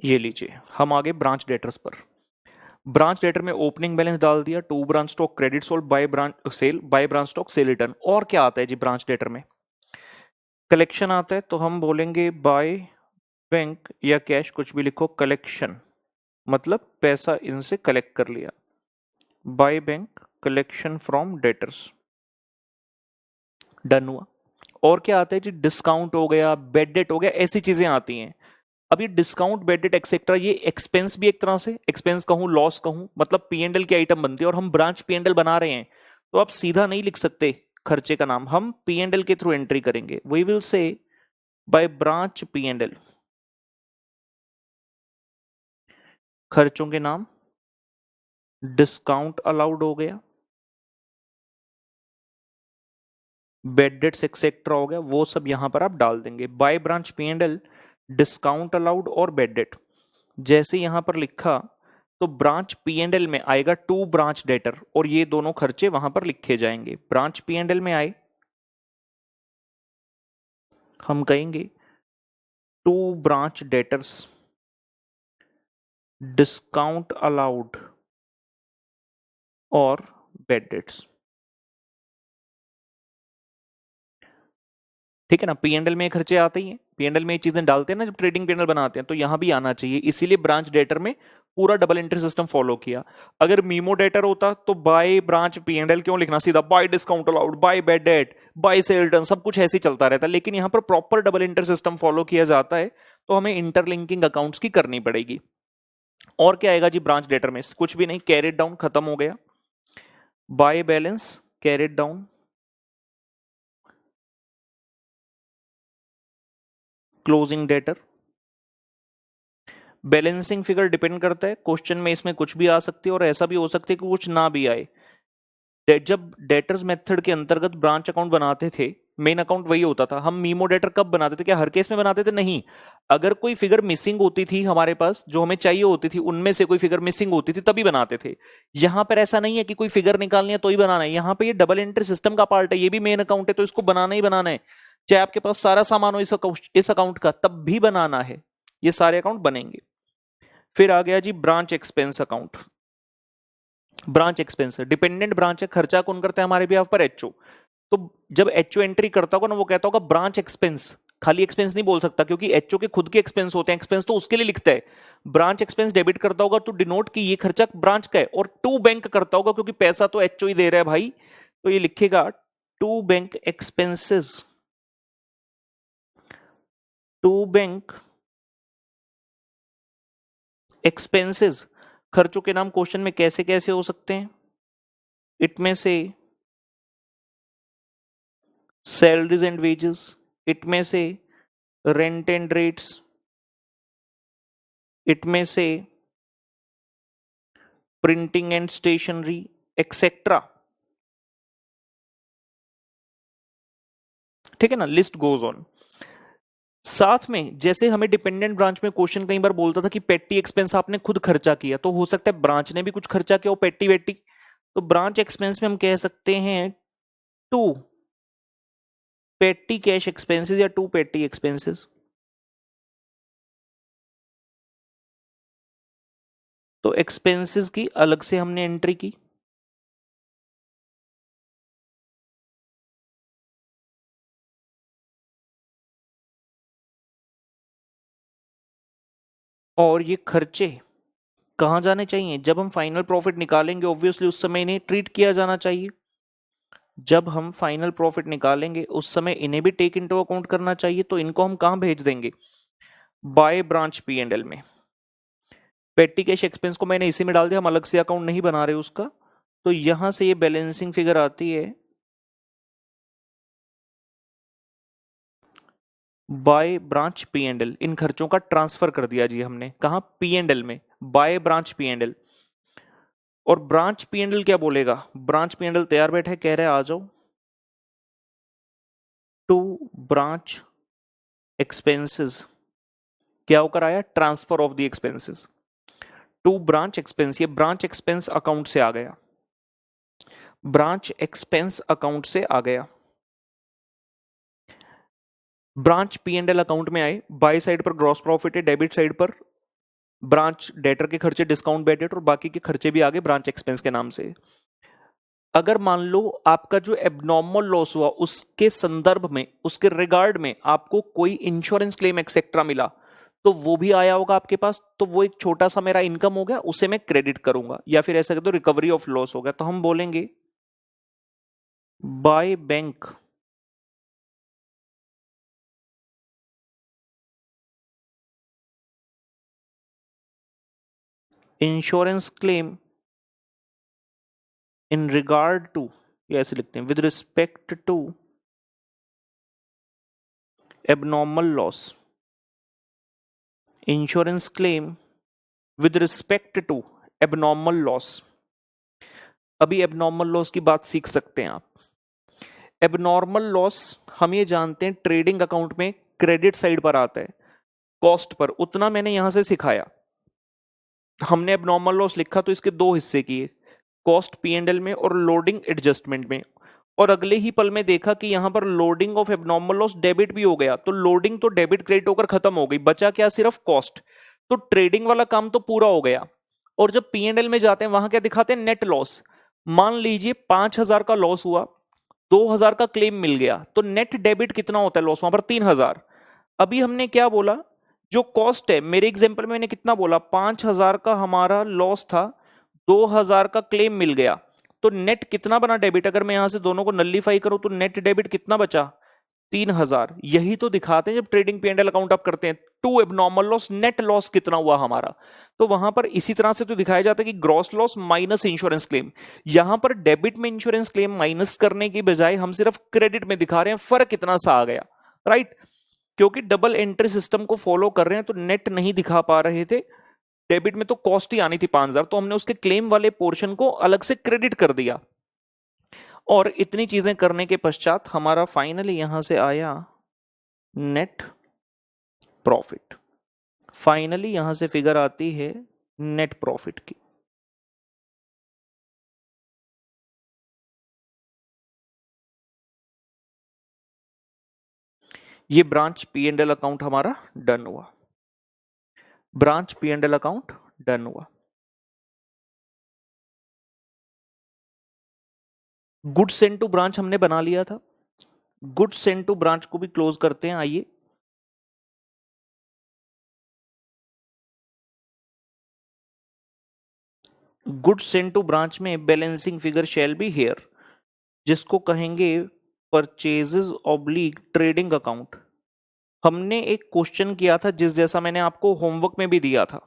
Speaker 1: ये लीजिए, हम आगे ब्रांच डेटर्स पर। ब्रांच डेटर में ओपनिंग बैलेंस डाल दिया, to branch stock credit sold, by branch sale, by branch stock sale return. और क्या आता है जी ब्रांच डेटर में? कलेक्शन आता है, तो हम बोलेंगे बाय बैंक या कैश, कुछ भी लिखो, कलेक्शन मतलब पैसा इनसे कलेक्ट कर लिया। Bye bank collection from debtors, done हुआ। और क्या आता है जी? डिस्काउंट हो गया, बेड डेट हो गया, ऐसी चीजें आती हैं। अब ये डिस्काउंट, बेड डेट एक्सेट्रा, ये एक्सपेंस भी एक तरह से, एक्सपेंस कहूं लॉस कहूं, मतलब पी एंड एल की आइटम बनती है। और हम ब्रांच पी एंड एल बना रहे हैं, तो आप सीधा नहीं लिख सकते खर्चे का नाम, हम पी एंड एल के थ्रू एंट्री करेंगे। We will say by branch P and L, खर्चों के नाम, डिस्काउंट अलाउड हो गया, बेड डेट्स एक्सेट्रा हो गया, वो सब यहां पर आप डाल देंगे। By branch P and L, discount allowed और बेड डेट। जैसे यहां पर लिखा, तो ब्रांच पी एंड एल में आएगा टू ब्रांच डेटर, और ये दोनों खर्चे वहां पर लिखे जाएंगे। ब्रांच पी एंड एल में आए, हम कहेंगे to branch debtors, discount allowed और बेड डेट्स। ठीक है ना? पी एंड एल में खर्चे आते ही हैं, पी एंड एल में ये चीजें डालते हैं ना जब ट्रेडिंग पी एंड एल बनाते हैं, तो यहां भी आना चाहिए। इसीलिए ब्रांच डेटर में पूरा डबल एंट्री सिस्टम फॉलो किया। अगर मीमो डेटर होता तो by branch P and L क्यों लिखना, सीधा by discount allowed, by bad debt, by sale return, सब कुछ ऐसे ही चलता रहता है। लेकिन यहां पर proper double entry system follow किया जाता है, तो हमें इंटरलिंकिंग अकाउंट्स की करनी पड़ेगी। और क्या आएगा जी ब्रांच डेटर में? कुछ भी नहीं, कैरेट डाउन खत्म हो गया, by balance carried down, closing debtor. Balancing figure depend करता है, क्वेश्चन में इसमें कुछ भी आ सकती है, और ऐसा भी हो सकता है कि कुछ ना भी आए। जब डेटर्स मेथड के अंतर्गत ब्रांच अकाउंट बनाते थे, मेन अकाउंट वही होता था। हम मीमो डेटर कब बनाते थे? क्या हर केस में बनाते थे? नहीं। अगर कोई फिगर मिसिंग होती थी हमारे पास, जो हमें चाहिए होती थी, उनमें से कोई फिगर मिसिंग होती थी, तभी बनाते थे। यहां पर ऐसा नहीं है कि कोई फिगर निकालनी है तो ही बनाना है। यहां पे ये डबल एंट्री सिस्टम का पार्ट है, ये भी मेन अकाउंट है, तो इसको बनाना ही बनाना है। चाहे आपके पास सारा सामान हो इस अकाउंट का, तब भी बनाना है। ये सारे अकाउंट बनेंगे। फिर आ गया जी branch expense account. Branch expense dependent branch है, खर्चा कौन करता है हमारे बिहाफ पर? एचओ। तो जब एचओ एंट्री करता होगा ना, वो कहता होगा ब्रांच एक्सपेंस, खाली एक्सपेंस नहीं बोल सकता, क्योंकि एचओ के खुद के एक्सपेंस होते हैं, एक्सपेंस तो उसके लिए लिखता है। ब्रांच एक्सपेंस डेबिट करता होगा तो डिनोट कि ये खर्चा ब्रांच का है। और टू बैंक करता होगा, क्योंकि पैसा तो एचओ ही दे रहा है भाई, तो ये लिखेगा to bank expenses, to bank expenses. खर्चों के नाम क्वेश्चन में कैसे कैसे हो सकते हैं? इनमें से सैलरीज एंड वेजेस, इनमें से रेंट एंड रेट्स, इनमें से प्रिंटिंग एंड स्टेशनरी एक्सेट्रा। ठीक है ना? List goes on. साथ में जैसे हमें डिपेंडेंट ब्रांच में क्वेश्चन कई बार बोलता था कि पेटी एक्सपेंस आपने खुद खर्चा किया, तो हो सकता है ब्रांच ने भी कुछ खर्चा किया हो, पेटी वेटी। तो ब्रांच एक्सपेंस में हम कह सकते हैं टू पेटी कैश एक्सपेंसेस या टू पेटी एक्सपेंसेस। तो एक्सपेंसेस की अलग से हमने एंट्री की। और ये खर्चे कहां जाने चाहिए? जब हम फाइनल प्रॉफिट निकालेंगे, ऑब्वियसली उस समय इन्हें ट्रीट किया जाना चाहिए। जब हम फाइनल प्रॉफिट निकालेंगे उस समय इन्हें भी टेक इनटू अकाउंट करना चाहिए। तो इनको हम कहां भेज देंगे? By branch P and L में। पेटी कैश एक्सपेंस को मैंने इसी में डाल दिया, हम अलग से अकाउंट नहीं बना रहे उसका। तो यहां से ये बैलेंसिंग फिगर आती है by branch P and L. इन खर्चों का ट्रांसफर कर दिया जी हमने, कहा पी एंड एल में, by branch P and L. और ब्रांच पी एंड एल क्या बोलेगा, ब्रांच पी एंड एल तैयार बैठा है, कह रहे आ जाओ टू ब्रांच एक्सपेंसेस। क्या होकर आया, transfer of the expenses to branch expense. ये ब्रांच एक्सपेंस अकाउंट से आ गया, ब्रांच एक्सपेंस अकाउंट से आ गया। Branch P and L account में आए, बाई साइड पर ग्रॉस प्रॉफिट है, डेबिट साइड पर ब्रांच डेटर के खर्चे, डिस्काउंट बेडेट और बाकी के खर्चे भी आगे ब्रांच एक्सपेंस के नाम से। अगर मान लो आपका जो एबनॉर्मल लॉस हुआ उसके संदर्भ में, उसके रिगार्ड में आपको कोई इंश्योरेंस क्लेम एक्सेट्रा मिला, तो वो भी आया होगा आपके पास, तो वो एक छोटा सा मेरा इनकम हो गया, उसे मैं क्रेडिट करूंगा, या फिर ऐसा कह दो रिकवरी ऑफ लॉस हो गया। तो हम बोलेंगे by bank insurance claim in regard to, या ऐसे लिखते हैं with respect to abnormal loss, insurance claim with respect to abnormal loss. अभी एबनॉर्मल लॉस की बात सीख सकते हैं आप। एबनॉर्मल लॉस हम ये जानते हैं ट्रेडिंग अकाउंट में क्रेडिट साइड पर आता है, कॉस्ट पर, उतना मैंने यहां से सिखाया। हमने एबनॉर्मल लॉस लिखा तो इसके दो हिस्से किए, कॉस्ट पी एंड एल में और लोडिंग एडजस्टमेंट में। और अगले ही पल में देखा कि यहां पर loading of abnormal loss debit भी हो गया, तो लोडिंग तो डेबिट क्रेडिट होकर खत्म हो गई, बचा क्या, सिर्फ कॉस्ट। तो ट्रेडिंग वाला काम तो पूरा हो गया। और जब पी एंड एल में जाते हैं वहां क्या दिखाते हैं, नेट लॉस। मान लीजिए 5,000 का लॉस हुआ, 2,000 का क्लेम मिल गया, तो नेट डेबिट कितना होता है लॉस वहां पर, 3,000। अभी हमने क्या बोला, जो कॉस्ट है, मेरे एग्जांपल में मैंने कितना बोला, 5,000 का हमारा लॉस था, 2,000 का क्लेम मिल गया, तो नेट कितना बना डेबिट। अगर मैं यहां से दोनों को नलिफाई करूं तो नेट डेबिट कितना बचा, 3,000। यही तो दिखाते हैं जब trading P and L account आप करते हैं, to abnormal loss, net loss कितना हुआ हमारा। तो वहां पर इसी तरह से तो दिखाया जाता है कि gross loss minus insurance claim. यहां पर डेबिट में इंश्योरेंस क्लेम माइनस करने की बजाय हम सिर्फ क्रेडिट में दिखा रहे हैं, फर्क कितना सा आ गया, राइट। क्योंकि डबल एंट्री सिस्टम को फॉलो कर रहे हैं तो नेट नहीं दिखा पा रहे थे, डेबिट में तो कॉस्ट ही आनी थी 5,000, तो हमने उसके क्लेम वाले पोर्शन को अलग से क्रेडिट कर दिया। और इतनी चीजें करने के पश्चात हमारा फाइनली यहां से आया नेट प्रॉफिट। फाइनली यहां से फिगर आती है नेट प्रॉफिट की। ये branch P and L account हमारा डन हुआ, branch P and L account done हुआ। गुड सेंड टू ब्रांच हमने बना लिया था, गुड सेंड टू ब्रांच को भी क्लोज करते हैं, आइए। गुड सेंड टू ब्रांच में balancing figure shall be here, जिसको कहेंगे परचेजेस ऑब्लिक ट्रेडिंग अकाउंट। हमने एक क्वेश्चन किया था जिस जैसा मैंने आपको होमवर्क में भी दिया था,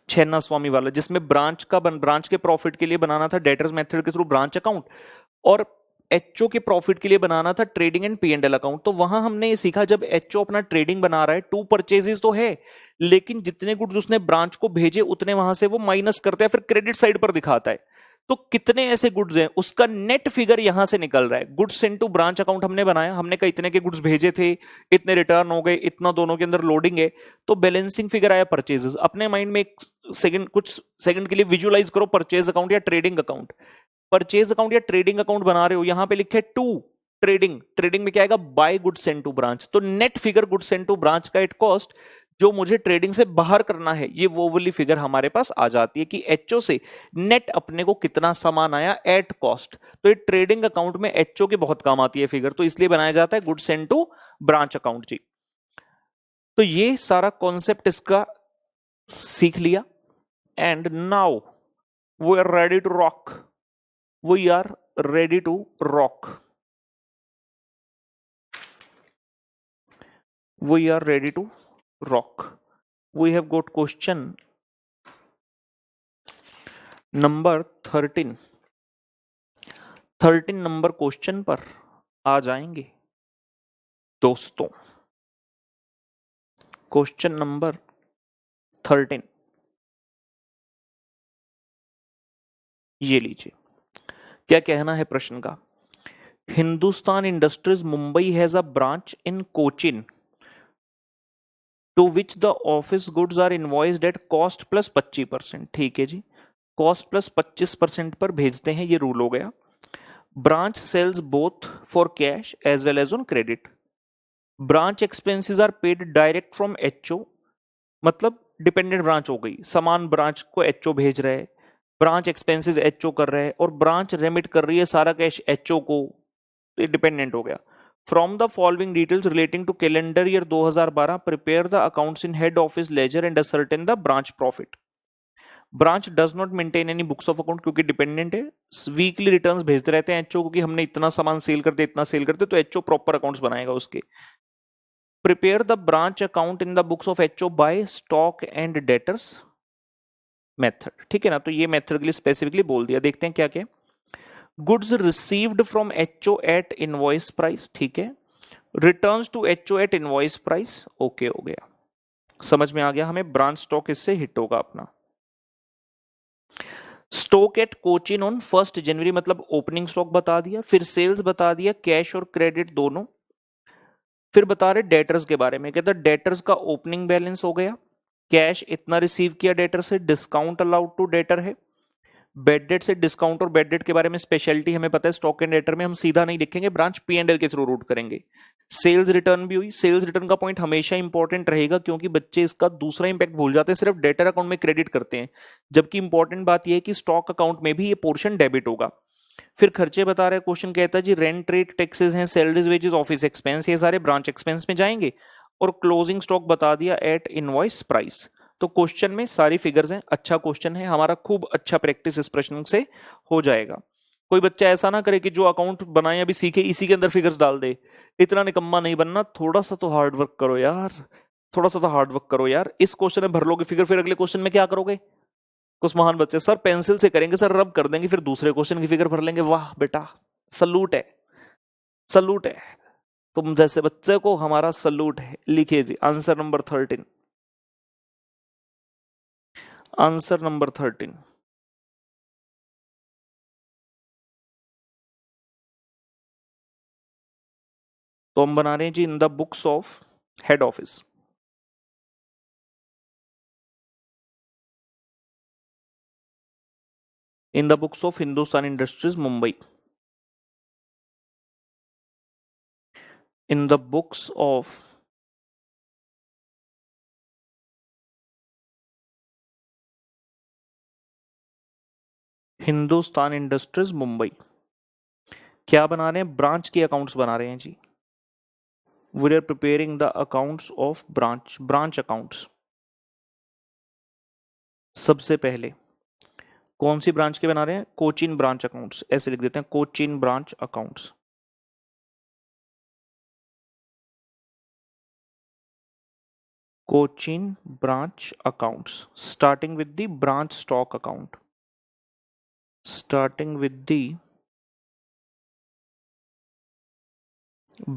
Speaker 1: छन्ना स्वामी वाला, जिसमें ब्रांच के प्रॉफिट के लिए बनाना था डेटर्स मेथड के थ्रू ब्रांच अकाउंट, और एचओ के प्रॉफिट के लिए बनाना था trading and P and L account. तो वहां हमने ये सीखा, जब एचओ अपना ट्रेडिंग बना रहा है, टू परचेजेस तो है, लेकिन जितने गुड्स उसने ब्रांच को भेजे उतने वहां से वो माइनस करता है, फिर क्रेडिट साइड पर दिखाता है। तो कितने ऐसे गुड्स हैं, उसका नेट फिगर यहां से निकल रहा है। Goods send to branch account हमने बनाया, हमने कहा इतने के गुड्स भेजे थे, इतने रिटर्न हो गए, इतना दोनों के अंदर लोडिंग है, तो बैलेंसिंग फिगर आया परचेजेस। अपने माइंड में एक सेकंड, कुछ सेकंड के लिए विजुअलाइज करो परचेज अकाउंट या ट्रेडिंग अकाउंट। परचेज अकाउंट या ट्रेडिंग अकाउंट बना रहे हो, यहां पे लिखे टू ट्रेडिंग, ट्रेडिंग में क्या आएगा, by good send to branch. तो net figure good send to branch का एट कॉस्ट, जो मुझे ट्रेडिंग से बाहर करना है, ये वो वाली फिगर हमारे पास आ जाती है कि एचओ से नेट अपने को कितना सामान आया एट कॉस्ट। तो ये ट्रेडिंग अकाउंट में एचओ के बहुत काम आती है फिगर, तो इसलिए बनाया जाता है good send to branch account जी। तो ये सारा कॉन्सेप्ट इसका सीख लिया, and now we are ready to rock, we are ready to rock, we are ready to rock। We have got question number 13। 13 number question पर आ जाएंगे दोस्तों। क्वेश्चन नंबर 13 ये लीजिए, क्या कहना है प्रश्न का। Hindustan industries Mumbai has a branch in Cochin to which the office goods are invoiced at cost plus 25%। ठीक है जी, कॉस्ट प्लस 25% पर भेजते हैं, ये रूल हो गया। Branch sales both for cash as well as on credit. Branch expenses are paid direct from HO, मतलब dependent branch हो गई, समान ब्रांच को एचओ भेज रहे हैं, ब्रांच एक्सपेंसेस एचओ कर रहे हैं और ब्रांच रेमिट कर रही है सारा कैश एचओ को, तो ये डिपेंडेंट हो गया। From the following details relating to calendar year 2012 prepare the accounts in head office ledger and ascertain the branch profit. Branch does not maintain any books of account, क्योंकि dependent है, weekly returns भेजते रहते हैं HO को कि हमने इतना सामान सेल करते इतना सेल करते, तो एचओ प्रॉपर अकाउंट्स बनाएगा उसके। Prepare the branch account in the books of HO by stock and debtors method. ठीक है ना, तो ये मेथड के लिए स्पेसिफिकली बोल दिया। देखते हैं क्या क्या। Goods received from HO at invoice price, ठीक है। Returns to HO at invoice price, okay हो गया, समझ में आ गया हमें। ब्रांच स्टॉक इससे हिट होगा अपना। स्टॉक एट कोचिन ऑन 1 जनवरी, मतलब ओपनिंग स्टॉक बता दिया, फिर सेल्स बता दिया, कैश और क्रेडिट दोनों। फिर बता रहे डेटर्स के बारे में, कहता डेटर्स का ओपनिंग बैलेंस हो गया, कैश इतना रिसीव किया डेटर से, डिस्काउंट अलाउड टू डेटर है। बेड डेट से डिस्काउंट और बेड डेट के बारे में स्पेशलिटी हमें पता है, स्टॉक एंड डेटर में हम सीधा नहीं लिखेंगे, ब्रांच पी एंड एल के थ्रू रूट करेंगे। सेल्स रिटर्न भी हुई, सेल्स रिटर्न का पॉइंट हमेशा इंपॉर्टेंट रहेगा, क्योंकि बच्चे इसका दूसरा इंपैक्ट भूल जाते हैं, सिर्फ डेटर अकाउंट में क्रेडिट करते हैं, जबकि इंपॉर्टेंट बात यह है कि स्टॉक अकाउंट में भी ये पोर्शन डेबिट होगा। फिर खर्चे बता रहे, क्वेश्चन कहता है जी रेंट रेट टैक्सेस हैं, सैलरीज वेजेस ऑफिस एक्सपेंस, ये सारे ब्रांच एक्सपेंस में जाएंगे। और क्लोजिंग स्टॉक बता दिया एट इनवॉइस प्राइस। तो क्वेश्चन में सारी फिगर्स हैं, अच्छा क्वेश्चन है हमारा, खूब अच्छा प्रैक्टिस इस प्रश्न से हो जाएगा। कोई बच्चा ऐसा ना करे कि जो अकाउंट बनाए अभी सीखे इसी के अंदर फिगर्स डाल दे, इतना निकम्मा नहीं बनना, थोड़ा सा तो हार्ड वर्क करो यार, थोड़ा सा तो हार्ड वर्क करो यार। इस क्वेश्चन में भर लोगे फिगर, फिर अगले क्वेश्चन में क्या करोगे। कुछ महान बच्चे सर पेंसिल से करेंगे, सर रब कर देंगे, फिर दूसरे क्वेश्चन की फिगर भर लेंगे। वाह बेटा, सलूट है, सलूट है, तुम जैसे बच्चे को हमारा सलूट है। लिखिए जी आंसर नंबर 13, आंसर नंबर 13। तो हम बना रहे हैं जी in the books of head office. In the books of Hindustan industries Mumbai. In the books of Hindustan industries Mumbai. क्या बना रहे हैं, ब्रांच के अकाउंट्स बना रहे हैं जी। We are preparing the accounts of branch, branch accounts. सबसे पहले कौन सी ब्रांच के बना रहे हैं, कोचिन ब्रांच अकाउंट्स, ऐसे लिख देते हैं Cochin branch accounts. Cochin branch accounts starting with the branch stock account, starting with the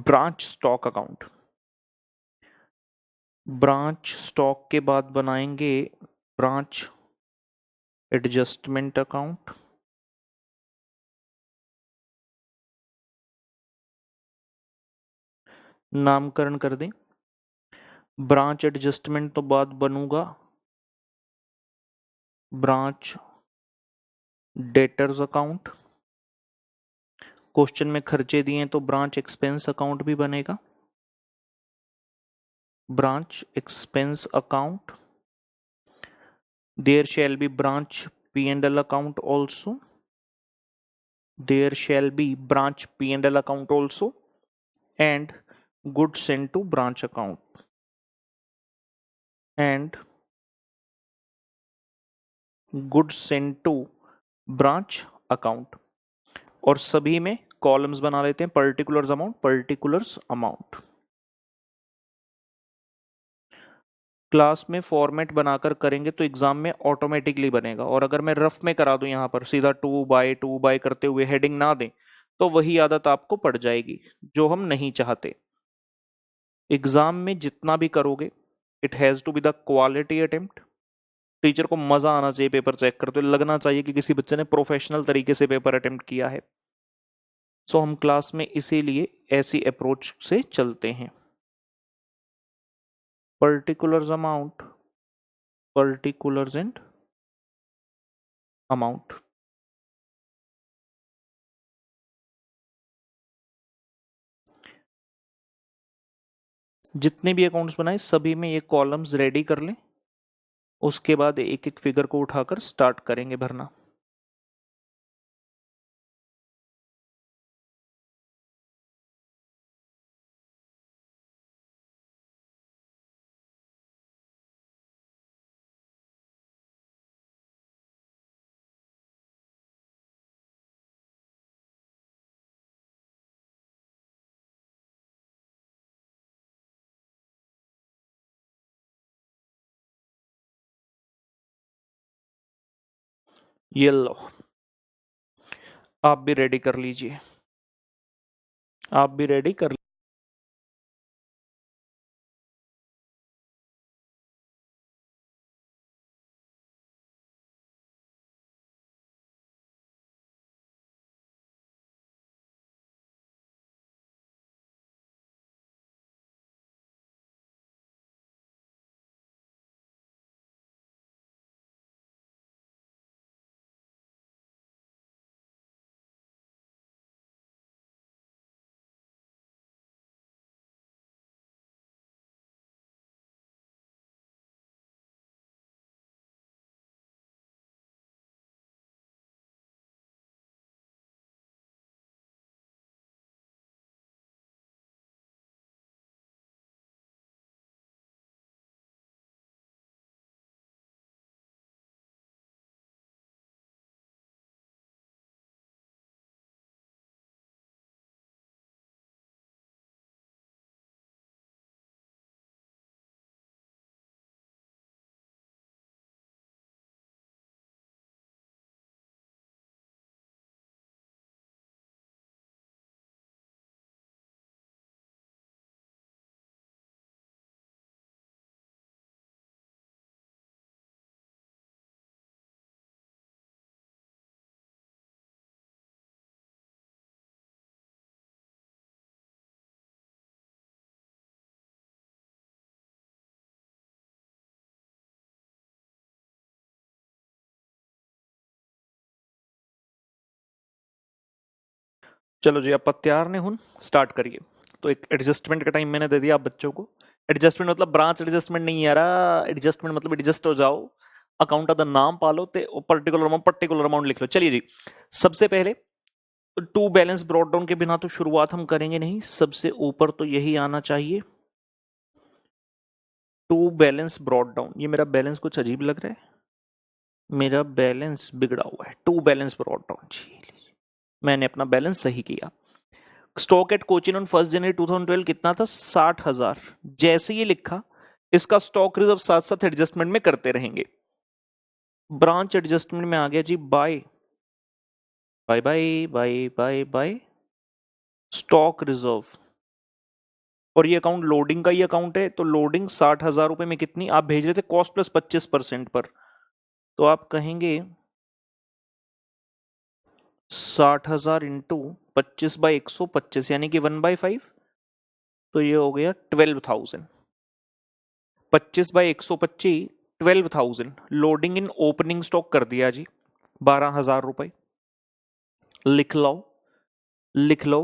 Speaker 1: branch stock account. Branch stock के बाद बनाएंगे ब्रांच एडजस्टमेंट अकाउंट, नामकरण कर दें। ब्रांच एडजस्टमेंट तो बाद बनूंगा ब्रांच डेटर्स अकाउंट। क्वेश्चन में खर्चे दिए तो ब्रांच एक्सपेंस अकाउंट भी बनेगा, branch expense account. There shall be branch P and L account also, there shall be branch P and L account also and goods sent to branch account and goods sent to branch account। और सभी में columns बना लेते हैं, particulars amount, particulars amount. Class में format बनाकर करेंगे तो एग्जाम में ऑटोमेटिकली बनेगा, और अगर मैं रफ में करा दूं यहाँ पर सीधा 2 बाय 2 बाय करते हुए हेडिंग ना दें तो वही आदत आपको पड़ जाएगी, जो हम नहीं चाहते। एग्जाम में जितना भी करोगे, it has to be the quality attempt. Teacher को मजा आना चाहिए पेपर चेक करते हुए, लगना चाहिए कि किसी बच्चे ने प्रोफेशनल तरीके से पेपर अटेम्प्ट किया है। सो हम क्लास में इसीलिए ऐसी अप्रोच से चलते हैं। Particulars amount, particulars and amount। जितने भी अकाउंट्स बनाए सभी में ये कॉलम्स रेडी कर लें, उसके बाद एक एक फिगर को उठाकर स्टार्ट करेंगे भरना। ये लो, आप भी रेडी कर लीजिए, आप भी रेडी कर। चलो जी, आप तैयार ने हुन, स्टार्ट करिए। तो एक एडजस्टमेंट का टाइम मैंने दे दिया आप बच्चों को। एडजस्टमेंट मतलब ब्रांच एडजस्टमेंट नहीं आ रहा, एडजस्टमेंट मतलब एडजस्ट हो जाओ, अकाउंट का नाम पालो ते पर्टिकुलर अमाउंट लिख लो। चलिए जी, सबसे पहले टू बैलेंस ब्रॉट डाउन के बिना तो शुरुआत हम करेंगे नहीं, सबसे ऊपर तो यही आना चाहिए, टू बैलेंस ब्रॉट डाउन। ये मेरा बैलेंस कुछ अजीब लग रहा है, मेरा बैलेंस बिगड़ा हुआ है। टू बैलेंस ब्रॉट डाउन जी, मैंने अपना बैलेंस सही किया। स्टॉक एट कोचिन ऑन 1 जनवरी 2012 कितना था? 60,000। जैसे ये लिखा, इसका स्टॉक रिजर्व साथ साथ एडजस्टमेंट में करते रहेंगे। ब्रांच एडजस्टमेंट में आ गया जी by by by by by by stock reserve. और ये अकाउंट लोडिंग का ही अकाउंट है, तो लोडिंग 60,000 रुपए में कितनी आप भेज रहे थे? कॉस्ट प्लस 25% पर, तो आप कहेंगे 60,000 इंटू 25/125 यानी कि 1/5, तो ये हो गया 12,000। 25/125 12,000। लोडिंग इन ओपनिंग स्टॉक कर दिया जी 12,000 रुपए। लिख लो, लिख लो।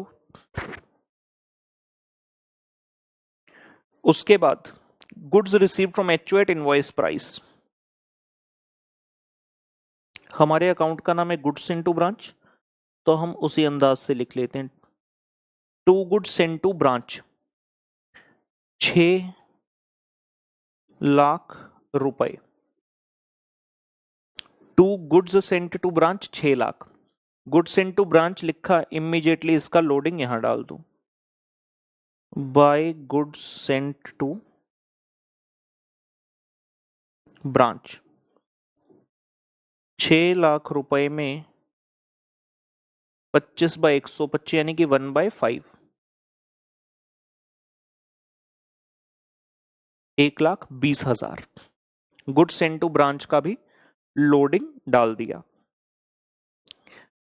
Speaker 1: उसके बाद goods received from HO at invoice price. हमारे अकाउंट का नाम है गुड्स इनटू ब्रांच, तो हम उसी अंदाज से लिख लेते हैं, to goods into branch 6 lakh रुपए। To goods sent to branch 6 lakh. Goods sent to branch लिखा, इमीडिएटली इसका लोडिंग यहां डाल दूं, by goods sent to branch 6 lakh रुपए में 25/125 यानी कि 1/5, 1,20,000। गुड्स सेंड टू ब्रांच का भी लोडिंग डाल दिया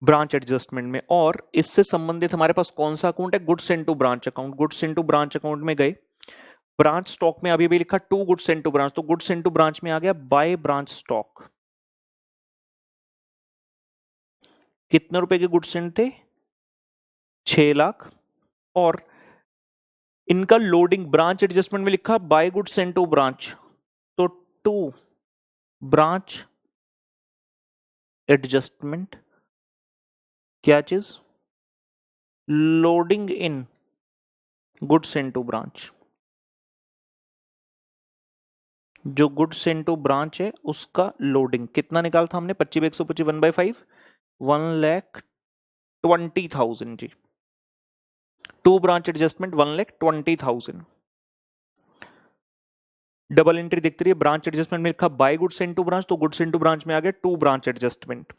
Speaker 1: ब्रांच एडजस्टमेंट में। और इससे संबंधित हमारे पास कौन सा अकाउंट है? Goods send to branch account. Goods send to branch account में गए, ब्रांच स्टॉक में अभी भी लिखा to goods send to branch, तो गुड्स सेंड टू ब्रांच में आ गया बाय ब्रांच स्टॉक। कितने रुपए के गुड्स सेंड थे? 6 लाख। और इनका लोडिंग ब्रांच एडजस्टमेंट में लिखा by goods send to branch, तो टू ब्रांच एडजस्टमेंट क्या चीज? Loading in goods send to branch. जो गुड्स सेंड टू ब्रांच है उसका लोडिंग कितना निकाला था हमने? 25/125 1/5, 1,20,000 जी। To branch adjustment 1,20,000। Double entry देखते रहिए, ब्रांच एडजस्टमेंट में लिखा by goods send to branch, तो गुड्स सेंड टू ब्रांच में आ गया टू ब्रांच एडजस्टमेंट।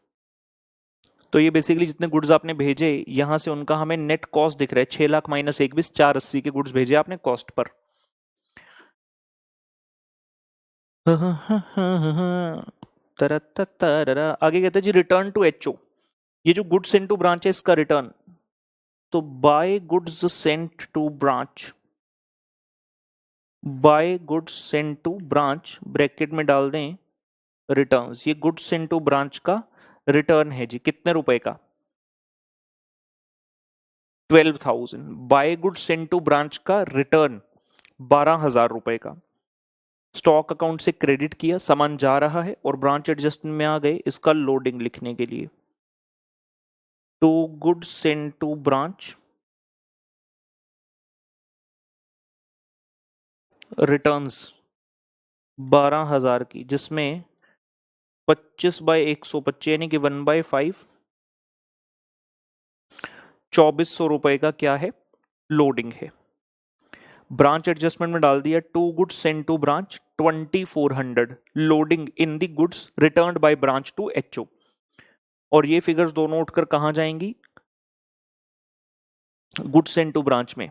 Speaker 1: तो ये बेसिकली जितने गुड्स आपने भेजे यहां से उनका हमें नेट कॉस्ट दिख रहा है 6 लाख माइनस 1,20, 480 के गुड्स भेजे आपने कॉस्ट पर। आगे कहते हैं जी रिटर्न टू एचओ। ये जो गुड्स सेंड टू ब्रांच है इसका रिटर्न, तो by goods sent to branch, by goods sent to branch bracket में डाल दें रिटर्न्स। ये गुड्स सेंट टू ब्रांच का रिटर्न है जी, कितने रुपए का? 12,000। By goods sent to branch का रिटर्न 12,000 रुपए का। स्टॉक अकाउंट से क्रेडिट किया, सामान जा रहा है और ब्रांच एडजस्टमेंट में आ गए इसका लोडिंग लिखने के लिए। To goods sent to branch returns 12,000 की, जिसमें 25/125 यानी कि 1/5, 2,400 रुपए का क्या है? लोडिंग है। ब्रांच एडजस्टमेंट में डाल दिया to goods send to branch 2,400 loading in the goods returned by branch to HO. और ये फिगर्स दोनों उठकर कहां जाएंगी? गुड्स सेंड टू ब्रांच में।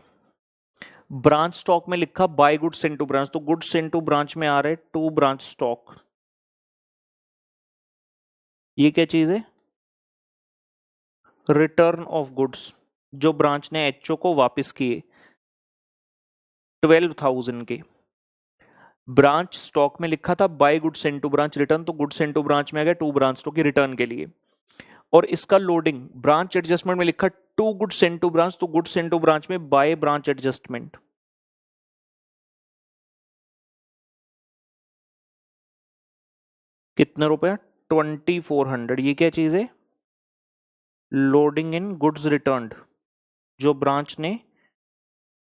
Speaker 1: ब्रांच स्टॉक में लिखा by goods send to branch, तो गुड्स सेंड टू ब्रांच में आ रहे टू ब्रांच स्टॉक। ये क्या चीज है? रिटर्न ऑफ गुड्स जो ब्रांच ने एचओ को वापस किए 12,000 के। ब्रांच स्टॉक में लिखा था by goods send to branch return, तो गुड्स सेंड टू ब्रांच में आ गया टू ब्रांच स्टॉक की रिटर्न के लिए। और इसका लोडिंग ब्रांच एडजस्टमेंट में लिखा to goods send to branch, तो गुड्स सेंड टू ब्रांच में बाय ब्रांच एडजस्टमेंट। कितने रुपया? 2,400। ये क्या चीज है? लोडिंग इन गुड्स रिटर्न्ड जो ब्रांच ने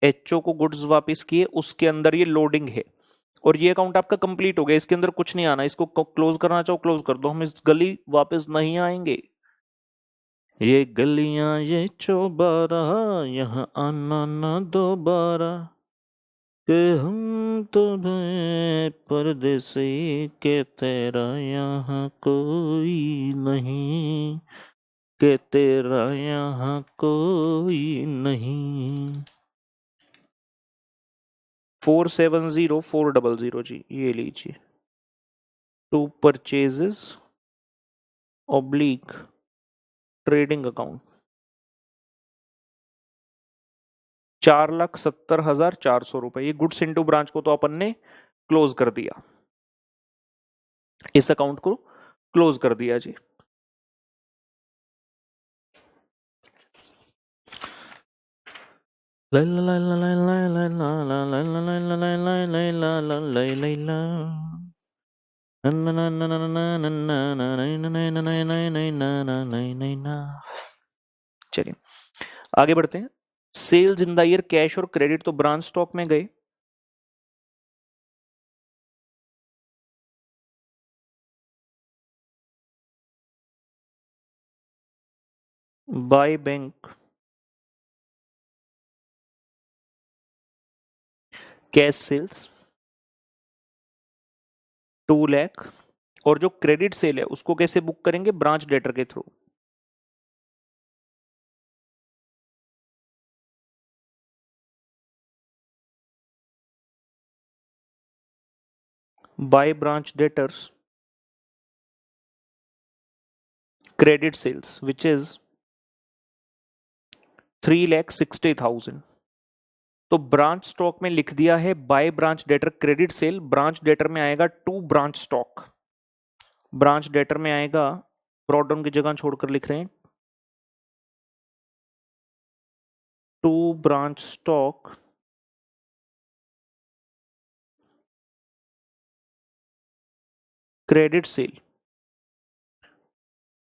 Speaker 1: एचओ को गुड्स वापस किए उसके अंदर ये लोडिंग है। और ये अकाउंट आपका कंप्लीट हो गया, इसके अंदर कुछ नहीं आना, इसको क्लोज करना चाहो क्लोज कर दो, हम इस गली वापस नहीं आएंगे। ये गलियां ये चौबारा यहाँ आना ना दोबारा, कि हम तो भय परदेसी के तेरा यहाँ कोई नहीं, के तेरा यहाँ कोई नहीं। 470400 जी, ये लीजिए। To purchases oblique trading account 4,70,400 रुपए। ये गुड्स इनटू ब्रांच को तो अपन ने क्लोज कर दिया, इस अकाउंट को क्लोज कर दिया जी। चलिए आगे बढ़ते हैं। Sales in the year cash और क्रेडिट, तो ब्रांच स्टॉक में गए, by bank cash sales 2 lakh. और जो क्रेडिट सेल है उसको कैसे बुक करेंगे? ब्रांच डेटर के through. By branch debtors credit sales which is 3,60,000। तो ब्रांच स्टॉक में लिख दिया है by branch debtor credit sale. Branch debtor में आएगा to branch stock. Branch debtor में आएगा, ब्रॉट डाउन की जगह छोड़कर लिख रहे हैं, to branch stock credit sale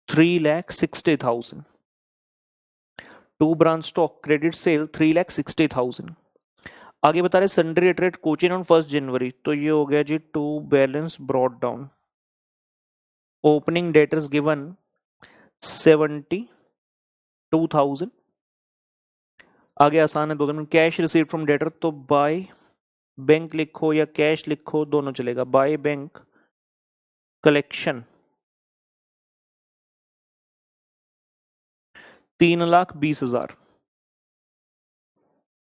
Speaker 1: 3,60,000। To branch stock credit sale 3,60,000। आगे बता रहे sundry at rate Cochin on 1 January. तो ये हो गया जी to balance brought down. Opening debtors given 72,000। आगे आसान है, 2 दिन। कैश रिसीव फ्रॉम डेटर, तो बाय बैंक लिखो या कैश लिखो, दोनों चलेगा। By bank collection 3,20,000।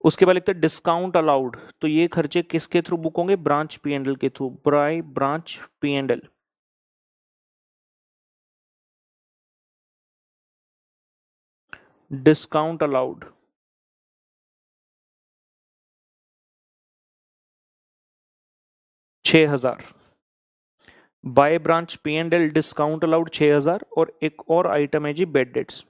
Speaker 1: उसके बाद लिखते हैं डिस्काउंट अलाउड। तो ये खर्चे किसके थ्रू बुक होंगे? ब्रांच पीएनएल के through. By branch PNL discount allowed 6,000। By branch PNL discount allowed 6,000। और एक और आइटम है जी बेड डेट्स,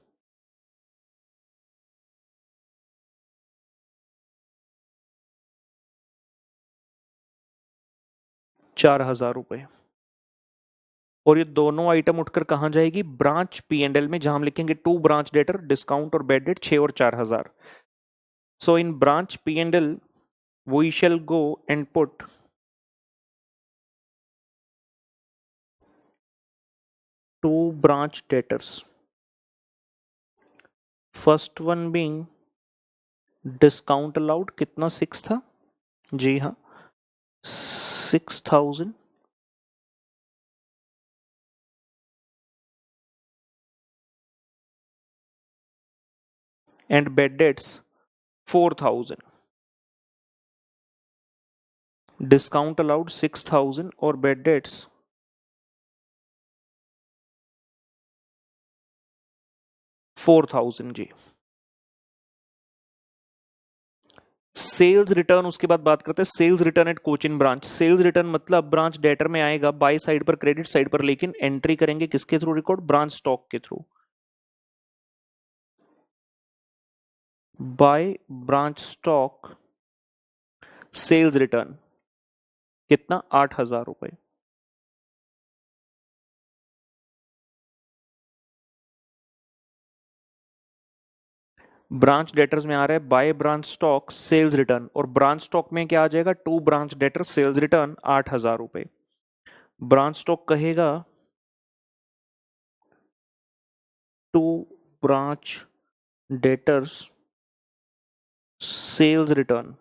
Speaker 1: 4,000 रुपए। और ये दोनों आइटम उठकर कहां जाएगी? ब्रांच पीएनएल में, जहां हम लिखेंगे टू ब्रांच डेटर डिस्काउंट और बेड डेट 6 और 4,000। So in branch PNL we shall go and put two branch debtors. First one being discount allowed, कितना 6 था? जी हाँ, 6,000। and bed debts 4,000। Discount allowed 6,000 और बेड डेट्स 4,000 जी। सेल्स रिटर्न उसके बाद बात करते हैं। Sales return at Cochin branch. सेल्स रिटर्न मतलब ब्रांच डेटर में आएगा बाय साइड पर, क्रेडिट साइड पर, लेकिन एंट्री करेंगे किसके थ्रू रिकॉर्ड? ब्रांच स्टॉक के through. By branch stock sales return कितना? 8,000 रुपए। ब्रांच डेटर्स में आ रहा है by branch stock sales return, और ब्रांच स्टॉक में क्या आ जाएगा? To branch debtor sales return 8,000 रुपए। ब्रांच स्टॉक कहेगा to branch debtors sales return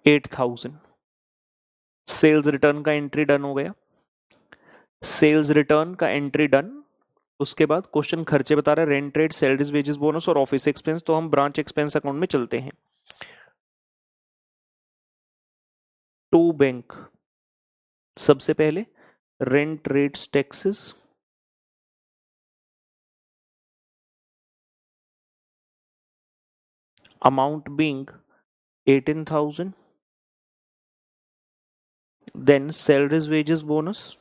Speaker 1: 8,000। Sales return का एंट्री डन हो गया। सेल्स रिटर्न का एंट्री डन। उसके बाद क्वेश्चन खर्चे बता रहा है, rent rate, salaries, wages, bonus और ऑफिस एक्सपेंस। तो हम ब्रांच एक्सपेंस अकाउंट में चलते हैं। टू बैंक, सबसे पहले rent rates taxes, amount being 18,000, then salaries, wages, bonus,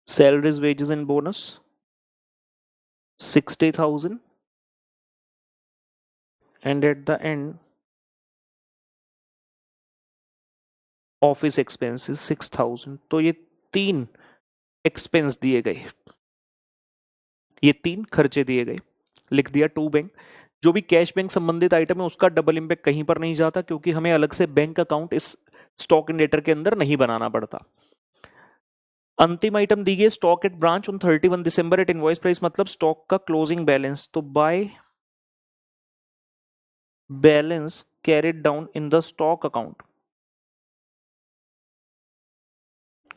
Speaker 1: salaries, wages and bonus 60,000, and at the end office expenses 6,000। तो ये 3 एक्सपेंस दिए गए, ये 3 खर्चे दिए गए। लिख दिया टू बैंक। जो भी कैश बैंक संबंधित आइटम है उसका डबल इम्पैक्ट कहीं पर नहीं जाता, क्योंकि हमें अलग से बैंक अकाउंट इस स्टॉक इन डेटर के अंदर नहीं बनाना पड़ता। अंतिम आइटम दी गई stock at branch on 31 December at invoice price, मतलब स्टॉक का क्लोजिंग बैलेंस। तो by balance carried down in the stock account,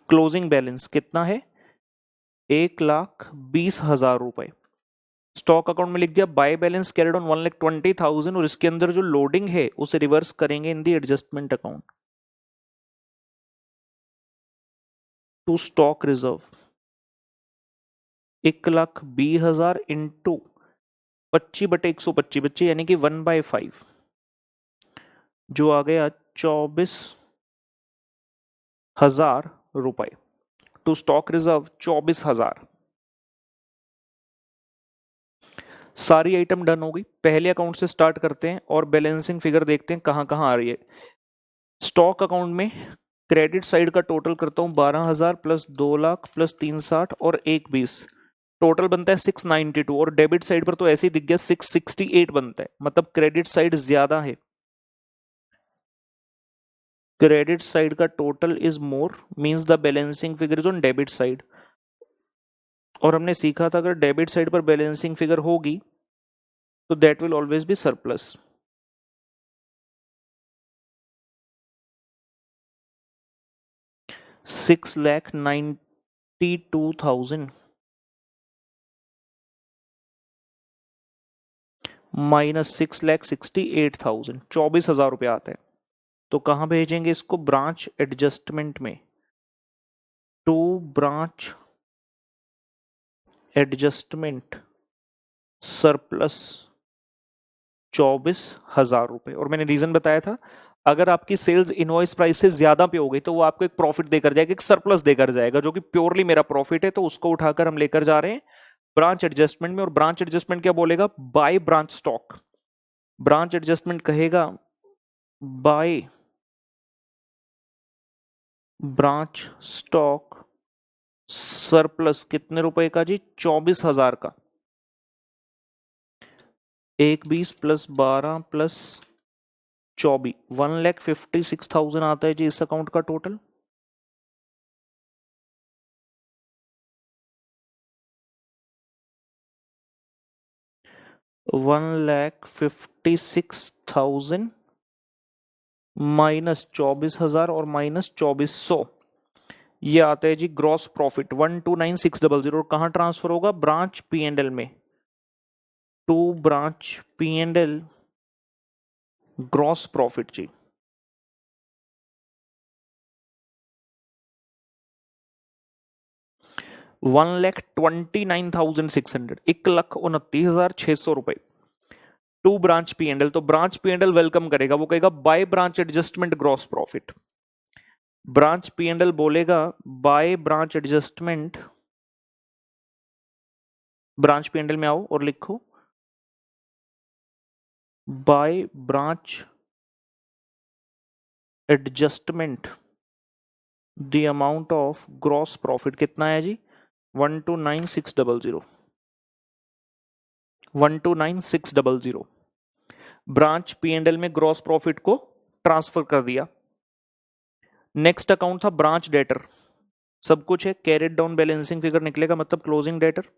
Speaker 1: closing balance कितना है, 1,20,000 रुपए। स्टॉक अकाउंट में लिख दिया बाय बैलेंस कैरिड ऑन 1,20,000 और इसके अंदर जो लोडिंग है उसे रिवर्स करेंगे in the adjustment account to stock reserve. 1,20,000 into 25/125 बच्चे यानी कि 1/5 जो आ गया 24,000 रुपए टू स्टॉक रिजर्व 24,000। सारी आइटम डन हो गई। पहले अकाउंट से स्टार्ट करते हैं और बैलेंसिंग फिगर देखते हैं कहां कहां आ रही है। स्टॉक अकाउंट में क्रेडिट साइड का टोटल करता हूं 12,000 प्लस 2,00,000 प्लस 360 और 1,20 टोटल बनता है 692 और डेबिट साइड पर तो ऐसे ही दिख गया 668 बनता है, मतलब क्रेडिट साइड ज्यादा है। क्रेडिट साइड का total is more means the balancing figure is on debit side. और हमने सीखा था अगर डेबिट साइड पर बैलेंसिंग फिगर होगी तो that will always be surplus. $6,92,000 minus 6,68,000 24,000 रुपये आता है। तो कहां भेजेंगे इसको, ब्रांच एडजस्टमेंट में, टू ब्रांच एडजस्टमेंट सरप्लस 24,000 रुपए। और मैंने रीजन बताया था अगर आपकी सेल्स इनवॉइस प्राइस से ज्यादा पे हो गई तो वो आपको एक प्रॉफिट देकर जाएगा, एक सरप्लस देकर जाएगा जो कि प्योरली मेरा प्रॉफिट है, तो उसको उठाकर हम लेकर जा रहे हैं ब्रांच एडजस्टमेंट में। और ब्रांच एडजस्टमेंट क्या बोलेगा, by branch stock. Branch adjustment कहेगा बाय ब्रांच स्टॉक सरप्लस कितने रुपए का जी, 24,000 का। 1,20 प्लस 12 प्लस 24 1,56,000 आता है जी इस अकाउंट का टोटल। $1,56,000 माइनस 24,000 और माइनस 2,400 ये आता है जी ग्रॉस प्रॉफिट 129,600। कहां ट्रांसफर होगा, ब्रांच पी एंड एल में, to branch P and L gross profit जी। $1,29,600 1,29,600 रुपए to branch P and L. तो branch P and L welcome करेगा, वो कहेगा by branch adjustment gross profit. Branch P and L बोलेगा by branch adjustment, branch P and L में आओ और लिखो by branch adjustment the amount of gross profit कितना है जी, 129,600 129,600। ब्रांच पी एंड एल में ग्रॉस प्रॉफिट को ट्रांसफर कर दिया। नेक्स्ट अकाउंट था ब्रांच डेटर, सब कुछ है, कैरिड डाउन बैलेंसिंग फिगर निकलेगा मतलब क्लोजिंग डेटर।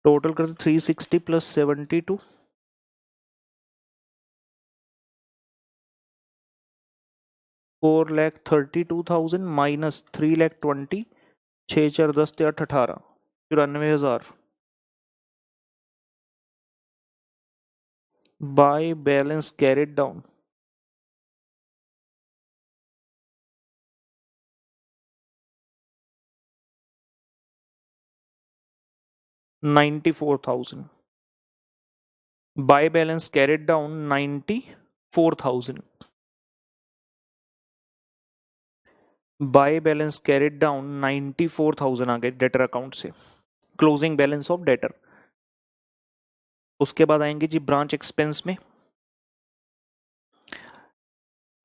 Speaker 1: टोटल करते 360 plus 72 4,32,000 minus 3,20 6 4 10 8 18 94,000 bye balance carried down $94,000 bye balance carried down 94,000 bye balance carried down 94,000 आ गए डेटर अकाउंट से, क्लोजिंग बैलेंस ऑफ डेटर। उसके बाद आएंगे जी ब्रांच एक्सपेंस में,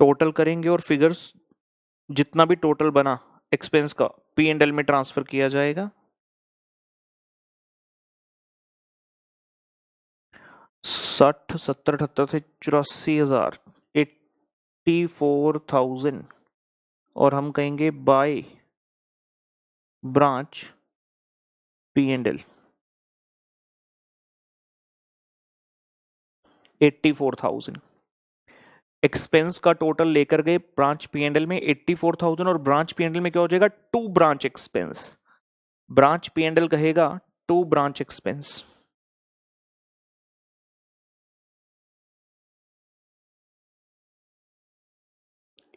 Speaker 1: टोटल करेंगे और फिगर्स जितना भी टोटल बना एक्सपेंस का पी एंड एल में ट्रांसफर किया जाएगा। 60 70 78 से 84,000 84,000 और हम कहेंगे बाय ब्रांच P&L 84,000। एक्सपेंस का टोटल लेकर गए ब्रांच P&L में 84,000 और ब्रांच P&L में क्या हो जाएगा, to branch expense. Branch P&L कहेगा टू ब्रांच एक्सपेंस।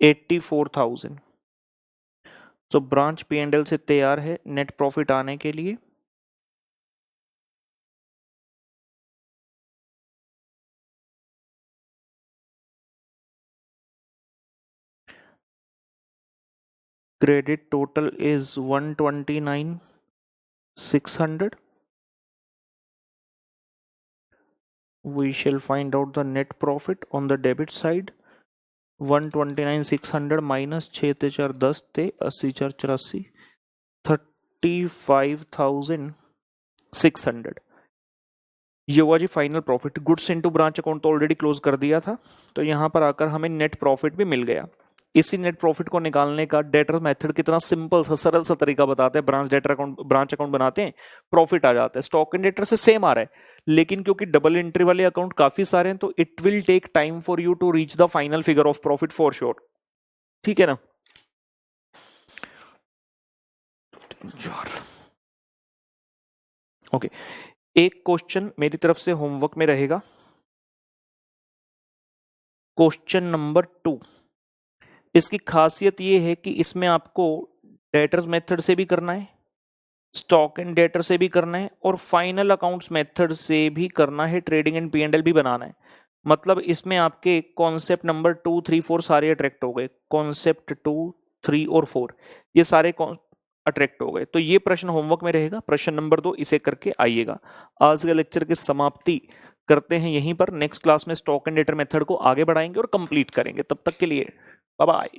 Speaker 1: $84,000। तो ब्रांच P&L से तैयार है नेट प्रॉफिट आने के लिए। Credit total is 129,600. We shall find out the net profit on the debit side. 129,600 minus 6 ते 4 10 ते 80 4 84 35,600। ये हुआ जी final profit. Goods into branch account तो ऑलरेडी क्लोज कर दिया था, तो यहाँ पर आकर हमें नेट प्रॉफिट भी मिल गया। इसी नेट प्रॉफिट को निकालने का डेटर मेथड कितना सिंपल सा सरल सा तरीका बताते हैं। ब्रांच अकाउंट बनाते हैं, प्रॉफिट आ जाता है। स्टॉक एंड डेटर से सेम आ रहा है, लेकिन क्योंकि डबल एंट्री वाले अकाउंट काफी सारे हैं, तो it will take time for you to reach the final figure of profit for sure. ठीक है ना। ओके, एक क्वेश्चन मेरी तरफ से होमवर्क में रहेगा, क्वेश्चन नंबर 2। इसकी खासियत ये है कि इसमें आपको डेटर्स मेथड से भी करना है, स्टॉक एंड डेटर से भी करना है, और फाइनल अकाउंट्स मेथड से भी करना है, ट्रेडिंग एंड P&L भी बनाना है। मतलब इसमें आपके कॉन्सेप्ट नंबर 2, 3, 4 सारे अट्रैक्ट हो गए। कॉन्सेप्ट 2, 3 और 4 ये सारे अट्रैक्ट हो गए। तो ये प्रश्न होमवर्क में रहेगा, प्रश्न नंबर 2 इसे करके आइएगा। आज के लेक्चर की समाप्ति करते हैं यहीं पर। नेक्स्ट क्लास में स्टॉक एंड डेटर मेथड को आगे बढ़ाएंगे और कंप्लीट करेंगे। तब तक के लिए बाय बाय।